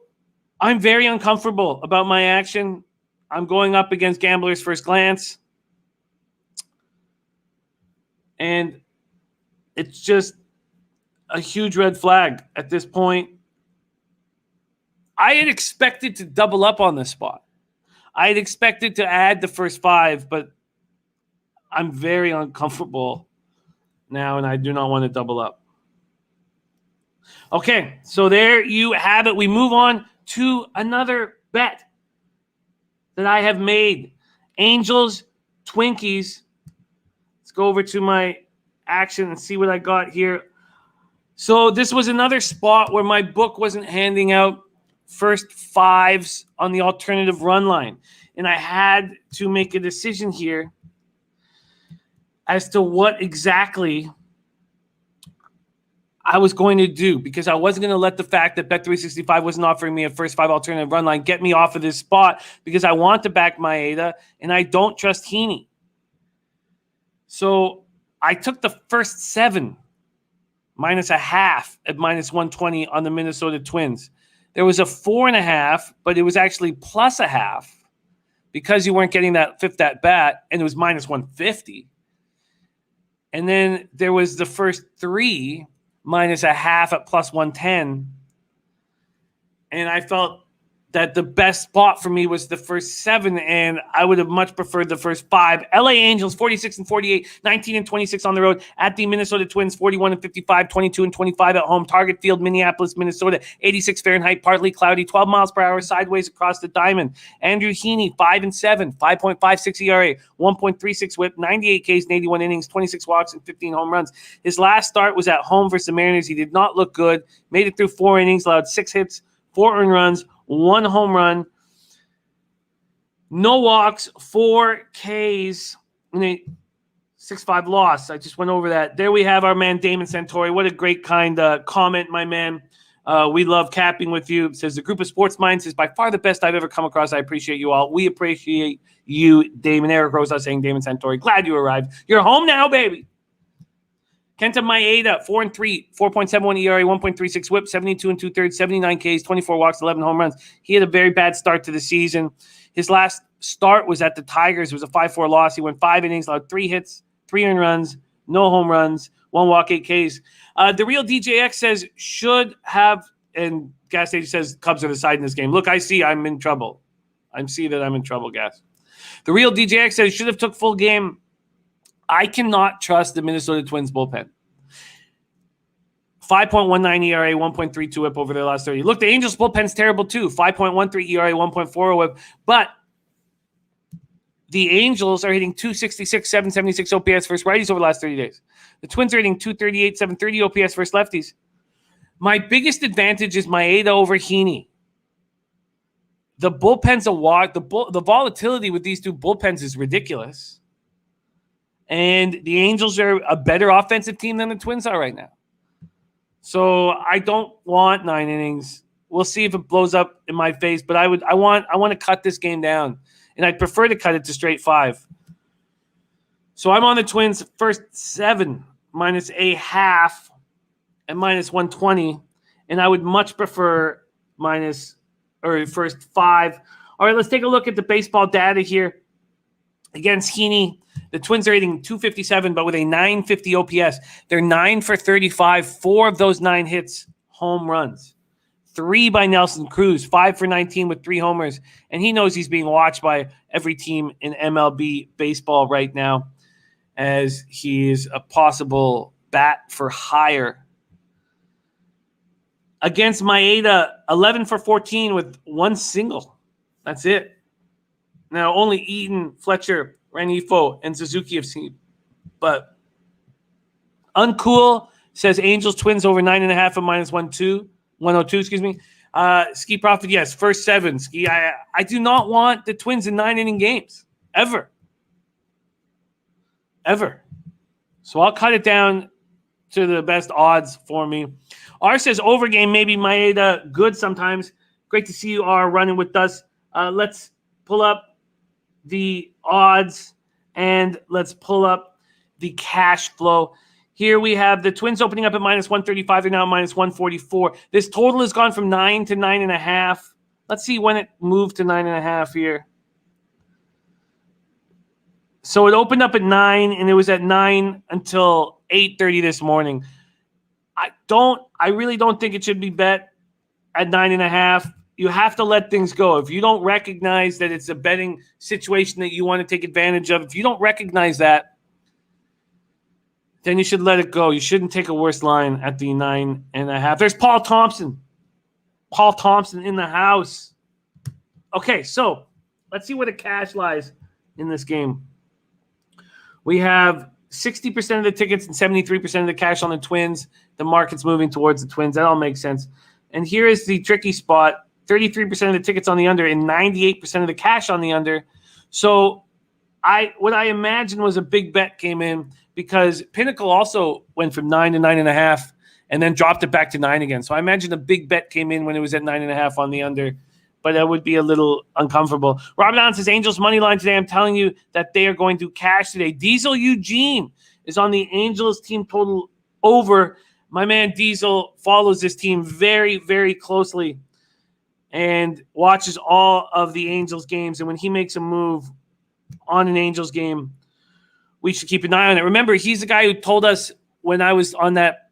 I'm very uncomfortable about my action. I'm going up against Gambler's First Glance. And it's just a huge red flag at this point. I had expected to double up on this spot. I had expected to add the first 5, but I'm very uncomfortable now, and I do not want to double up. Okay, so there you have it. We move on to another bet that I have made. Angels, Twinkies. Let's go over to my action and see what I got here. So this was another spot where my book wasn't handing out first 5s on the alternative run line. And I had to make a decision here as to what exactly I was going to do, because I wasn't going to let the fact that Bet365 wasn't offering me a first 5 alternative run line get me off of this spot, because I want to back Maeda and I don't trust Heaney. So I took the first 7 minus a half at minus 120 on the Minnesota Twins. There was a 4.5, but it was actually plus a half because you weren't getting that 5th at bat, and it was minus 150. And then there was the first 3 minus a half at plus 110. And I felt that the best spot for me was the first 7, and I would have much preferred the first 5. LA Angels, 46-48, 19-26 on the road. At the Minnesota Twins, 41-55, 22-25 at home. Target Field, Minneapolis, Minnesota, 86 Fahrenheit, partly cloudy, 12 miles per hour, sideways across the diamond. Andrew Heaney, 5-7, 5.56 ERA, 1.36 whip, 98 Ks in 81 innings, 26 walks, and 15 home runs. His last start was at home versus the Mariners. He did not look good. Made it through 4 innings, allowed 6 hits, 4 earned runs, 1 home run, no walks, 4 Ks, and a 6-5 loss. I just went over that. There we have our man Damon Santori. What a great kind comment, my man. We love capping with you. It says, the group of sports minds is by far the best I've ever come across. I appreciate you all. We appreciate you, Damon. Eric Rosa saying Damon Santori. Glad you arrived. You're home now, baby. Kenta Maeda, 4-3, 4.71 ERA, 1.36 whip, 72 2/3, 79 Ks, 24 walks, 11 home runs. He had a very bad start to the season. His last start was at the Tigers. It was a 5-4 loss. He went 5 innings, allowed 3 hits, 3 earned runs, no home runs, 1 walk, 8 Ks. The real DJX says should have, and Gas Station says Cubs are the side in this game. Look, I see I'm in trouble. I see that I'm in trouble, Gas. The real DJX says should have took full game. I cannot trust the Minnesota Twins bullpen. 5.19 ERA, 1.32 whip over their last 30. Look, the Angels bullpen's terrible too. 5.13 ERA, 1.40 whip. But the Angels are hitting 266, 776 OPS versus righties over the last 30 days. The Twins are hitting 238, 730 OPS versus lefties. My biggest advantage is Maeda over Heaney. The bullpen's a walk. The volatility with these two bullpens is ridiculous. And the Angels are a better offensive team than the Twins are right now. So I don't want 9 innings. We'll see if it blows up in my face, but I want to cut this game down. And I'd prefer to cut it to straight 5. So I'm on the Twins first 7 minus a half at minus 120. And I would much prefer first 5. All right, let's take a look at the baseball data here. against Heaney. The Twins are hitting .257, but with a .950 OPS. They're 9 for 35. 4 of those 9 hits, home runs. 3 by Nelson Cruz, 5 for 19 with 3 homers. And he knows he's being watched by every team in MLB baseball right now, as he is a possible bat for hire. Against Maeda, 11 for 14 with 1 single. That's it. Now, only Eaton, Fletcher, Rengifo, and Suzuki have seen. But Uncool says Angels Twins over 9.5 at -102, excuse me. Ski Profit, yes, first 7. Ski, I do not want the Twins in 9-inning games. Ever. So I'll cut it down to the best odds for me. R says over game, maybe Maeda, good sometimes. Great to see you are running with us. Let's pull up the odds and let's pull up the cash flow. Here we have the Twins opening up at -135. They're now -144. This total has gone from 9 to 9.5. Let's see when it moved to 9.5 here. So it opened up at 9 and it was at 9 until 8:30 this morning. I really don't think it should be bet at 9.5. You have to let things go. If you don't recognize that it's a betting situation that you want to take advantage of, if you don't recognize that, then you should let it go. You shouldn't take a worse line at the 9.5. There's Paul Thompson. Paul Thompson in the house. Okay, so let's see where the cash lies in this game. We have 60% of the tickets and 73% of the cash on the Twins. The market's moving towards the Twins. That all makes sense. And here is the tricky spot. 33% of the tickets on the under and 98% of the cash on the under. So what I imagine was a big bet came in because Pinnacle also went from 9 to 9.5 and then dropped it back to 9 again. So I imagine a big bet came in when it was at 9.5 on the under, but that would be a little uncomfortable. Rob Allen says Angels money line today. I'm telling you that they are going to cash today. Diesel Eugene is on the Angels team total over. My man Diesel follows this team very, very closely and watches all of the Angels games. And when he makes a move on an Angels game, we should keep an eye on it. Remember, he's the guy who told us when I was on that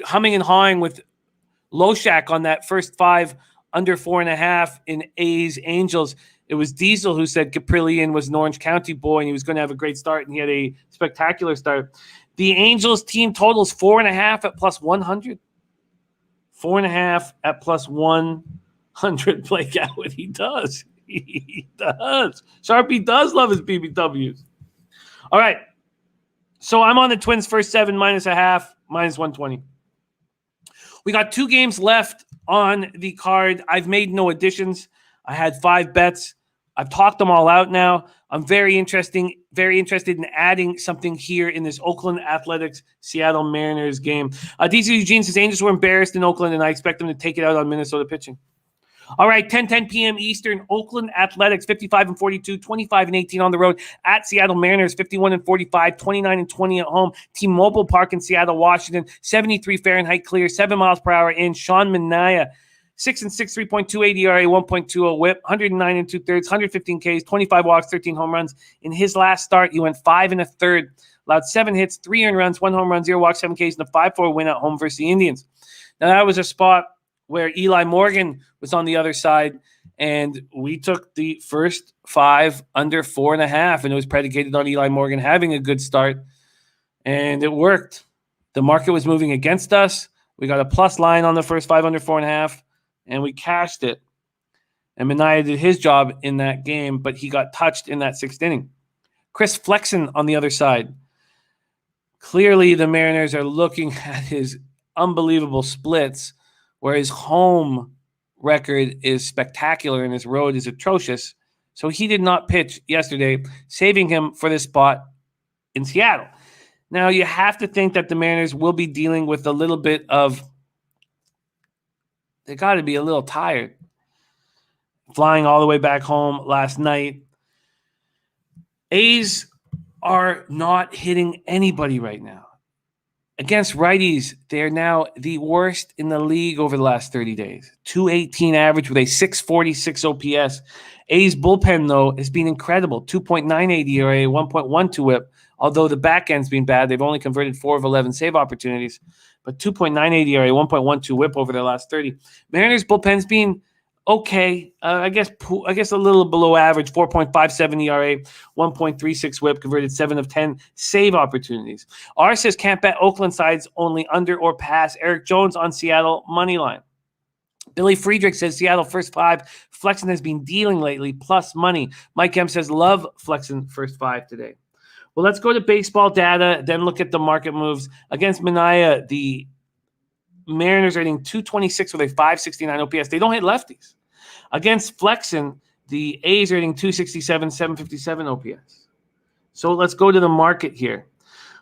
humming and hawing with Loshak on that first 5 under 4.5 in A's Angels. It was Diesel who said Caprillion was an Orange County boy and he was going to have a great start, and he had a spectacular start. The Angels team totals 4.5 at +100. 4.5 at +100. Blake Atwood, he does. He does. Sharpie does love his BBWs. All right. So I'm on the Twins first 7 -0.5, -120. We got 2 games left on the card. I've made no additions. I had 5 bets. I've talked them all out now. I'm very interested in adding something here in this Oakland Athletics Seattle Mariners game. DC Eugene says Angels were embarrassed in Oakland, and I expect them to take it out on Minnesota pitching. All right, 10 p.m. Eastern, Oakland Athletics, 55-42, 25-18 on the road at Seattle Mariners, 51-45, 29-20 at home. T-Mobile Park in Seattle, Washington, 73 Fahrenheit clear, 7 miles per hour in. Sean Manaea, 6-6, 3.28 ERA, 1.20 whip, 109 2/3, 115 Ks, 25 walks, 13 home runs. In his last start, he went 5 1/3, allowed 7 hits, 3 earned runs, 1 home run, 0 walks, 7 Ks, and a 5-4 win at home versus the Indians. Now, that was a spot where Eli Morgan was on the other side, and we took the first 5 under 4.5, and it was predicated on Eli Morgan having a good start, and it worked. The market was moving against us. We got a plus line on the first 5 under 4.5, and we cashed it. And Manaea did his job in that game, but he got touched in that 6th inning. Chris Flexen on the other side. Clearly, the Mariners are looking at his unbelievable splits, where his home record is spectacular and his road is atrocious. So he did not pitch yesterday, saving him for this spot in Seattle. Now, you have to think that the Mariners will be dealing with a little bit of – they got to be a little tired. Flying all the way back home last night. A's are not hitting anybody right now. Against righties, they're now the worst in the league over the last 30 days. 218 average with a 646 OPS. A's bullpen, though, has been incredible. 2.98 ERA, 1.12 whip. Although the back end's been bad, they've only converted 4 of 11 save opportunities. But 2.98 ERA, 1.12 whip over their last 30. Mariners bullpen's been okay. I guess a little below average. 4.57 ERA, 1.36 whip, converted 7 of 10 save opportunities. R says can't bet Oakland sides only under or pass. Eric Jones on Seattle money line. Billy Friedrich says Seattle first 5. Flexen has been dealing lately, plus money. Mike M says love Flexen first 5 today. Well, let's go to baseball data, then look at the market moves. Against Minaya, the Mariners are hitting 226 with a 569 OPS. They don't hit lefties. Against Flexen, the A's are hitting 267, 757 OPS. So let's go to the market here.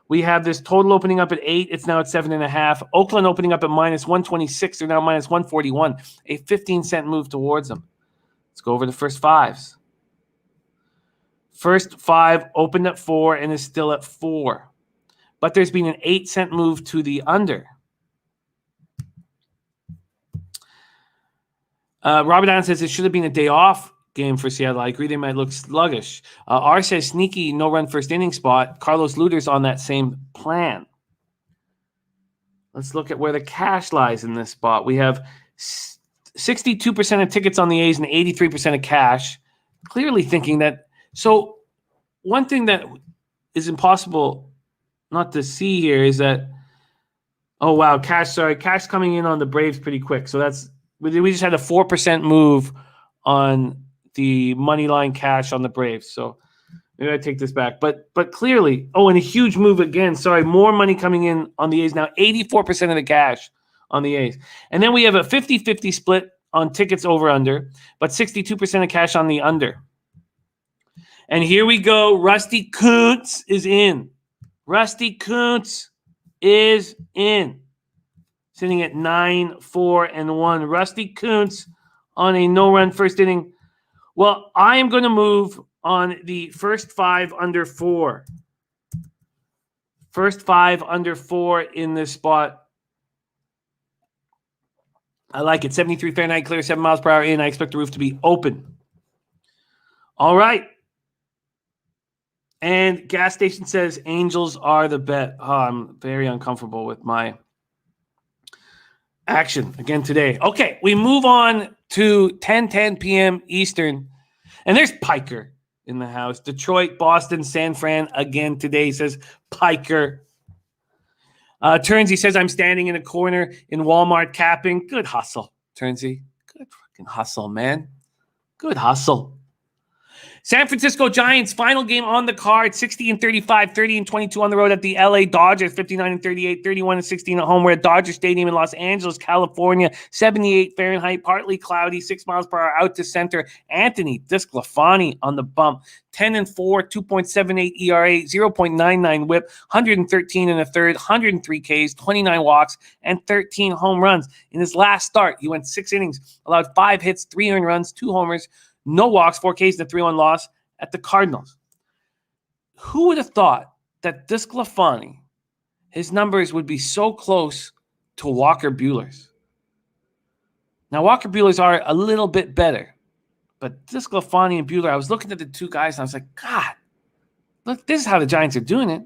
We have this total opening up at 8. It's now at 7.5. Oakland opening up at minus 126. They're now minus 141. A 15-cent move towards them. Let's go over the first 5s. First 5 opened at 4 and is still at 4. But there's been an 8-cent move to the under. Robert Allen says it should have been a day off game for Seattle. I agree they might look sluggish. R says sneaky no-run first inning spot. Carlos Luter's on that same plan. Let's look at where the cash lies in this spot. We have 62% of tickets on the A's and 83% of cash. Clearly thinking that. So one thing that is impossible not to see here is that, oh, wow, cash coming in on the Braves pretty quick. So we just had a 4% move on the money line cash on the Braves. So maybe I take this back. But clearly, and a huge move again. Sorry, more money coming in on the A's now. 84% of the cash on the A's. And then we have a 50-50 split on tickets over under, but 62% of cash on the under. And here we go. Rusty Kuntz is in. Rusty Kuntz is in. Sitting at 9-4-1. Rusty Kuntz on a no-run first inning. Well, I am going to move on the first 5 under 4. First 5 under 4 in this spot. I like it. 73 Fahrenheit clear, 7 miles per hour in. I expect the roof to be open. All right. And gas station says Angels are the bet. Oh, I'm very uncomfortable with my action again today. Okay, we move on to 10 p.m. Eastern. And there's Piker in the house. Detroit, Boston, San Fran again today. He says Piker. Turnsy says, I'm standing in a corner in Walmart capping. Good hustle, Turnsy. Good fucking hustle, man. Good hustle. San Francisco Giants, final game on the card, 60-35, 30-22 on the road at the LA Dodgers, 59-38, 31-16 at home. We're at Dodger Stadium in Los Angeles, California, 78 Fahrenheit, partly cloudy, 6 miles per hour out to center. Anthony DeSclafani on the bump, 10-4, 2.78 ERA, 0.99 whip, 113 in the third, 103 Ks, 29 walks, and 13 home runs. In his last start, he went 6 innings, allowed 5 hits, 3 earned runs, 2 homers, no walks, 4 Ks, and a 3-1 loss at the Cardinals. Who would have thought that DeSclafani, his numbers would be so close to Walker Buehler's? Now, Walker Buehler's are a little bit better, but DeSclafani and Buehler, I was looking at the two guys, and I was like, God, look, this is how the Giants are doing it.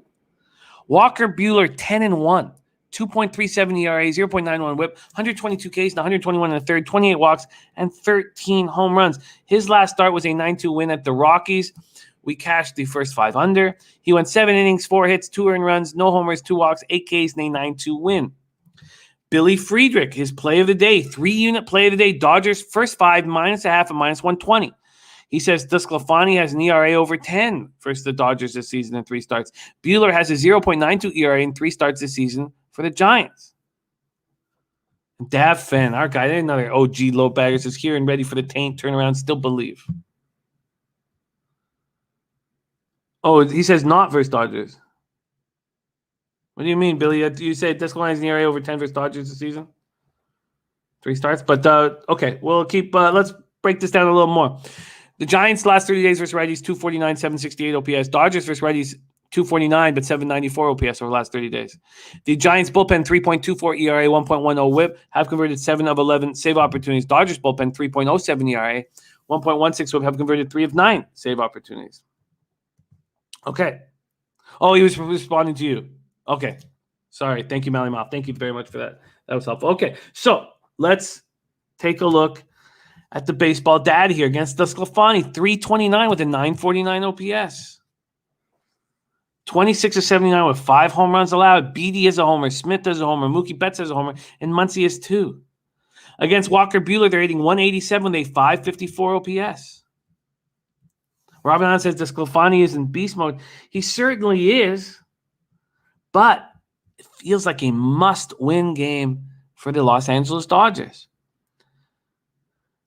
Walker Buehler, 10-1. 2.37 ERA, 0.91 whip, 122 Ks, and 121 in the third, 28 walks, and 13 home runs. His last start was a 9-2 win at the Rockies. We cashed the first 5 under. He went 7 innings, 4 hits, 2 earned runs, no homers, 2 walks, 8 Ks, and a 9-2 win. Billy Friedrich, his play of the day, 3-unit play of the day. Dodgers first 5, -0.5 and -120. He says DeSclafani has an ERA over 10 versus the Dodgers this season in 3 starts. Buehler has a 0.92 ERA in 3 starts this season for the Giants. Dav Fenn, our guy, another OG low baggers, is here and ready for the Taint turnaround. Still believe. Oh, he says not versus Dodgers. What do you mean, Billy? You said DeSclafani has an ERA over 10 versus Dodgers this season? 3 starts, but okay, we'll keep. Let's break this down a little more. The Giants last 30 days versus righties, 249, 768 OPS. Dodgers versus righties, 249, but 794 OPS over the last 30 days. The Giants bullpen, 3.24 ERA, 1.10 whip, have converted 7 of 11 save opportunities. Dodgers bullpen, 3.07 ERA, 1.16 whip, have converted 3 of 9 save opportunities. Okay. Oh, he was responding to you. Okay. Sorry. Thank you, Mally Mouth. Thank you very much for that. That was helpful. Okay. So let's take a look at the baseball data here against DeSclafani. 329 with a 949 OPS. 26 of 79 with 5 home runs allowed. Beatty is a homer. Smith is a homer. Mookie Betts is a homer. And Muncy is 2. Against Walker Buehler, they're hitting 187 with a 554 OPS. Robin Allen says DeSclafani is in beast mode. He certainly is. But it feels like a must-win game for the Los Angeles Dodgers.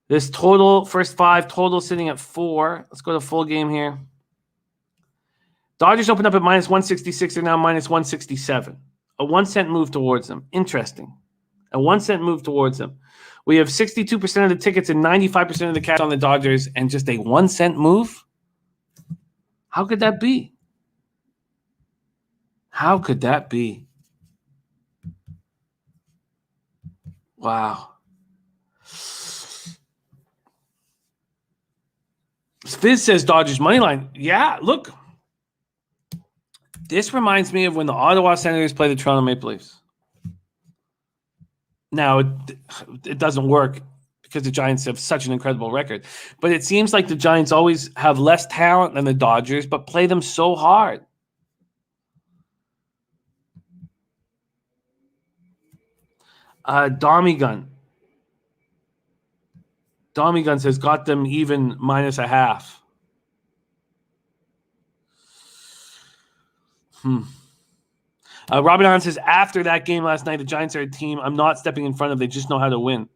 This total, first 5, total sitting at 4. Let's go to full game here. Dodgers opened up at minus 166. They're now minus 167. A 1 cent move towards them. Interesting. A 1 cent move towards them. We have 62% of the tickets and 95% of the cash on the Dodgers, and just a 1 cent move? How could that be? How could that be? Wow. Fizz says Dodgers money line. Yeah, look. This reminds me of when the Ottawa Senators play the Toronto Maple Leafs. Now, it doesn't work because the Giants have such an incredible record. But it seems like the Giants always have less talent than the Dodgers, but play them so hard. Dommy Gun says, got them even minus a half. Robin Allen says, after that game last night, the Giants are a team I'm not stepping in front of. They just know how to win.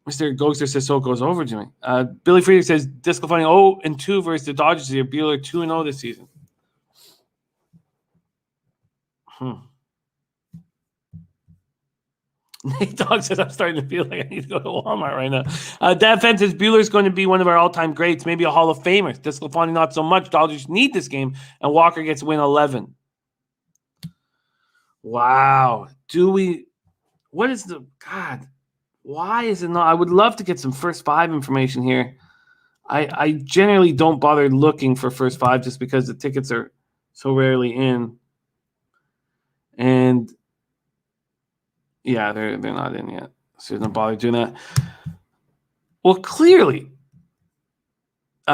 Mr. Ghoster says, so it goes over, Jimmy. Billy Frieder says, DeSclafani 0-2 versus the Dodgers here. Buehler 2-0 this season. Nate Dogg says, I'm starting to feel like I need to go to Walmart right now. Dad Fenn says, Buehler's going to be one of our all-time greats, maybe a Hall of Famer. DeSclafani not so much. Dodgers need this game, and Walker gets win 11. Wow. What is the, God, why is it not? I would love to get some first 5 information here. I generally don't bother looking for first 5 just because the tickets are so rarely in. And yeah, they're not in yet. So don't bother doing that. Well, clearly,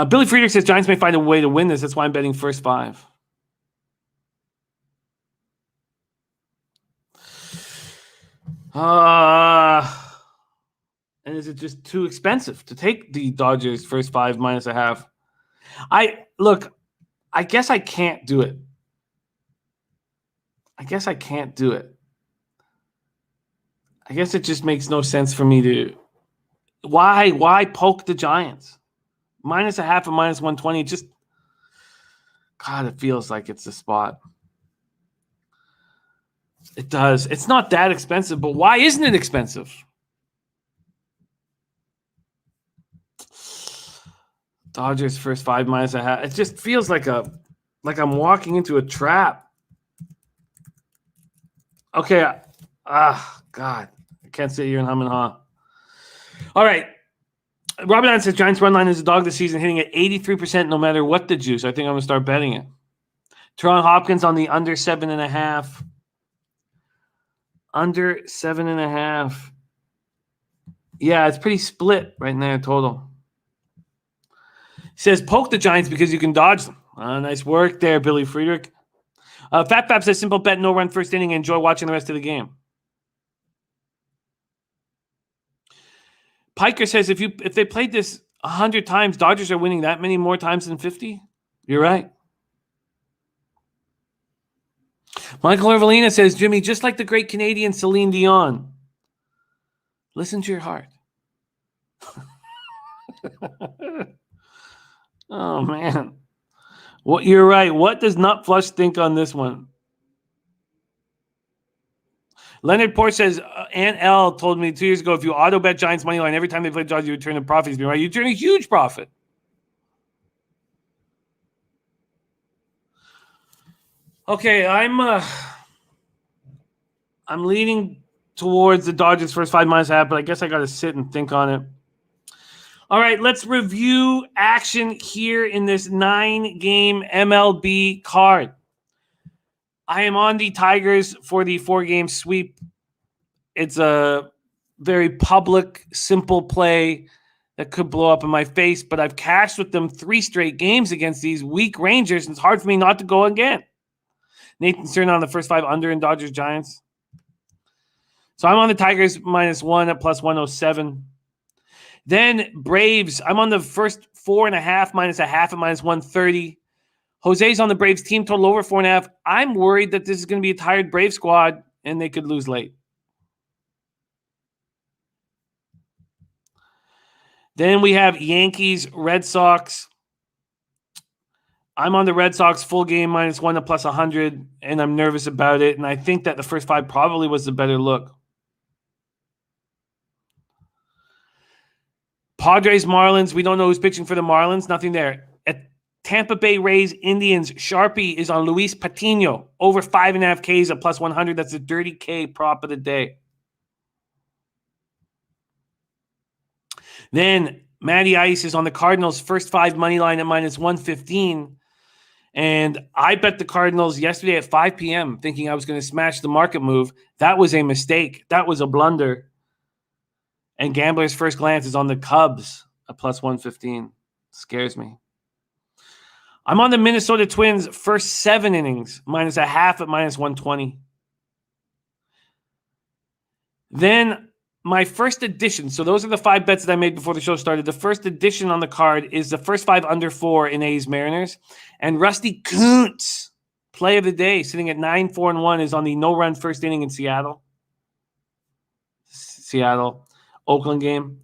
Billy Friedrich says Giants may find a way to win this. That's why I'm betting first 5. And is it just too expensive to take the Dodgers first 5 minus a half? I guess I can't do it. I guess it just makes no sense for me to. Why poke the Giants? Minus a half and minus 120. Just, God, it feels like it's the spot. It does. It's not that expensive, but why isn't it expensive? Dodgers first 5 minus a half. It just feels like I'm walking into a trap. Okay. God. I can't sit here and hum and haw. All right. Robin Allen says Giants run line is a dog this season, hitting at 83% no matter what the juice. I think I'm going to start betting it. Teron Hopkins on the under 7.5. Under 7.5. Yeah, it's pretty split right there total. He says poke the Giants because you can dodge them. Nice work there, Billy Friedrich. Fat Fab says simple bet, no run first inning, and enjoy watching the rest of the game. Piker says if they played this 100 times, Dodgers are winning that many more times than 50. You're right. Michael Orvalina says, Jimmy, just like the great Canadian Celine Dion, listen to your heart. Oh, man. Well, you're right. What does Nut Flush think on this one? Leonard Porsche says, Aunt L told me 2 years ago, if you auto bet Giants money line every time they play Dodgers, you return a profit. Right? You turn a huge profit. Okay, I'm leaning towards the Dodgers first 5 -1/2, but I guess I got to sit and think on it. All right, let's review action here in this 9-game MLB card. I am on the Tigers for the 4-game sweep. It's a very public, simple play that could blow up in my face, but I've cashed with them 3 straight games against these weak Rangers, and it's hard for me not to go again. Nathan Stern on the first 5 under in Dodgers Giants. So I'm on the Tigers -1 at +107. Then Braves, I'm on the first 4.5 -1/2 at -130. Jose's on the Braves team total over 4.5. I'm worried that this is going to be a tired Brave squad and they could lose late. Then we have Yankees Red Sox. I'm on the Red Sox full game -1 at +100, and I'm nervous about it. And I think that the first 5 probably was the better look. Padres Marlins, we don't know who's pitching for the Marlins. Nothing there. At Tampa Bay Rays Indians, Sharpie is on Luis Patino over 5.5 Ks at +100. That's a dirty K prop of the day. Then Matty Ice is on the Cardinals first 5 money line at -115. And I bet the Cardinals yesterday at 5 p.m. thinking I was going to smash the market move. That was a mistake. That was a blunder. And Gambler's first glance is on the Cubs at +115. Scares me. I'm on the Minnesota Twins first 7 innings -0.5 at -120. Then my first addition. So those are the 5 bets that I made before the show started. The first addition on the card is the first 5 under 4 in A's Mariners. And Rusty Kuntz, play of the day, sitting at 9-4-1, is on the no-run first inning in Seattle. Oakland game.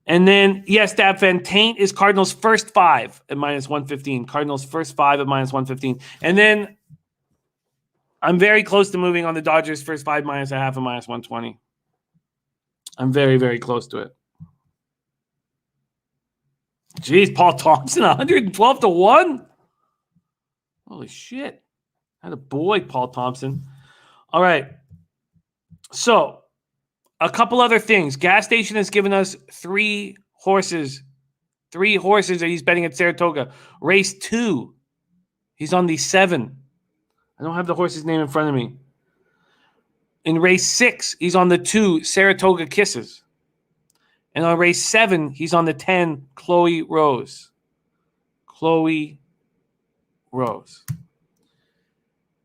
And then, yes, Stab Fan, Taint is Cardinals first 5 at -115. Cardinals first 5 at -115. And then I'm very close to moving on the Dodgers first 5 -0.5 at -120. I'm very, very close to it. Jeez, Paul Thompson, 112-1? Holy shit. Had a boy, Paul Thompson. All right. So, a couple other things. Gas Station has given us 3 horses. 3 horses that he's betting at Saratoga. Race 2, he's on the 7. I don't have the horse's name in front of me. In race 6, he's on the 2, Saratoga Kisses. And on race 7, he's on the 10, Chloe Rose. Chloe Rose.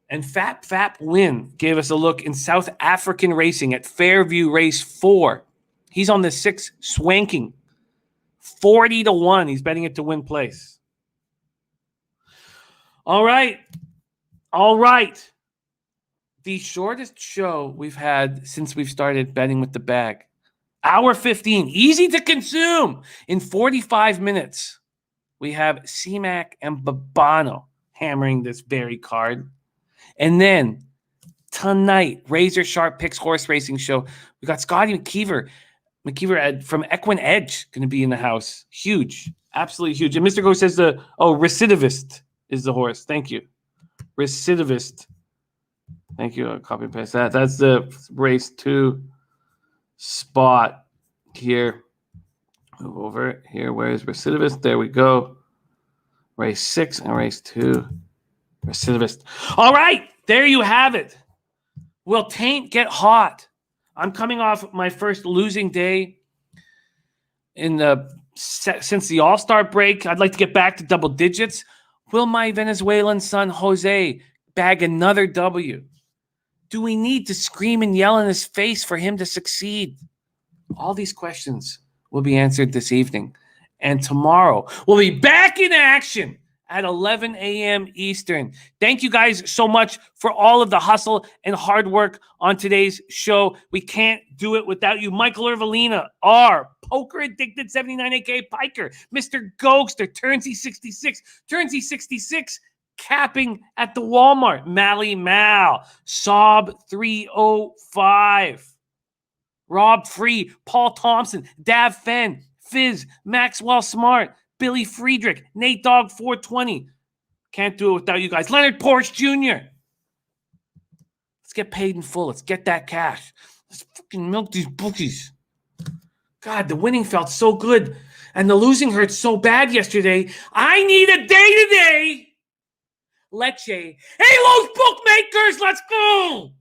And Fap Win gave us a look in South African racing at Fairview race 4. He's on the 6, Swanking. 40-1. He's betting it to win place. All right. The shortest show we've had since we've started betting with the bag. Hour 15. Easy to consume. In 45 minutes, we have C-Mac and Babano hammering this very card. And then tonight, Razor Sharp Picks Horse Racing Show. We got Scotty McKeever from Equine Edge going to be in the house. Huge. Absolutely huge. And Mr. Go says Recidivist is the horse. Thank you. Recidivist. Thank you. I'll copy and paste that. That's the race 2 spot here. Move over here. Where is Recidivist? There we go. Race 6 and race 2. Recidivist. All right. There you have it. Will Taint get hot? I'm coming off my first losing day since the All-Star break. I'd like to get back to double digits. Will my Venezuelan son Jose bag another W? Do we need to scream and yell in his face for him to succeed? All these questions will be answered this evening. And tomorrow, we'll be back in action at 11 a.m. Eastern. Thank you guys so much for all of the hustle and hard work on today's show. We can't do it without you. Michael Irvalina, R, Poker Addicted 79 AK Piker, Mr. Ghoster, Turnsy66, capping at the Walmart, Mally Mal, Sob 305, Rob Free, Paul Thompson, Dav Fenn, Fizz, Maxwell Smart, Billy Friedrich, Nate Dogg 420, Can't do it without you guys. Leonard Porsche Jr. Let's get paid in full. Let's get that cash. Let's fucking milk these bookies. God, the winning felt so good, and the losing hurt so bad yesterday. I need a day today. Leche. Hey, Los bookmakers, let's go.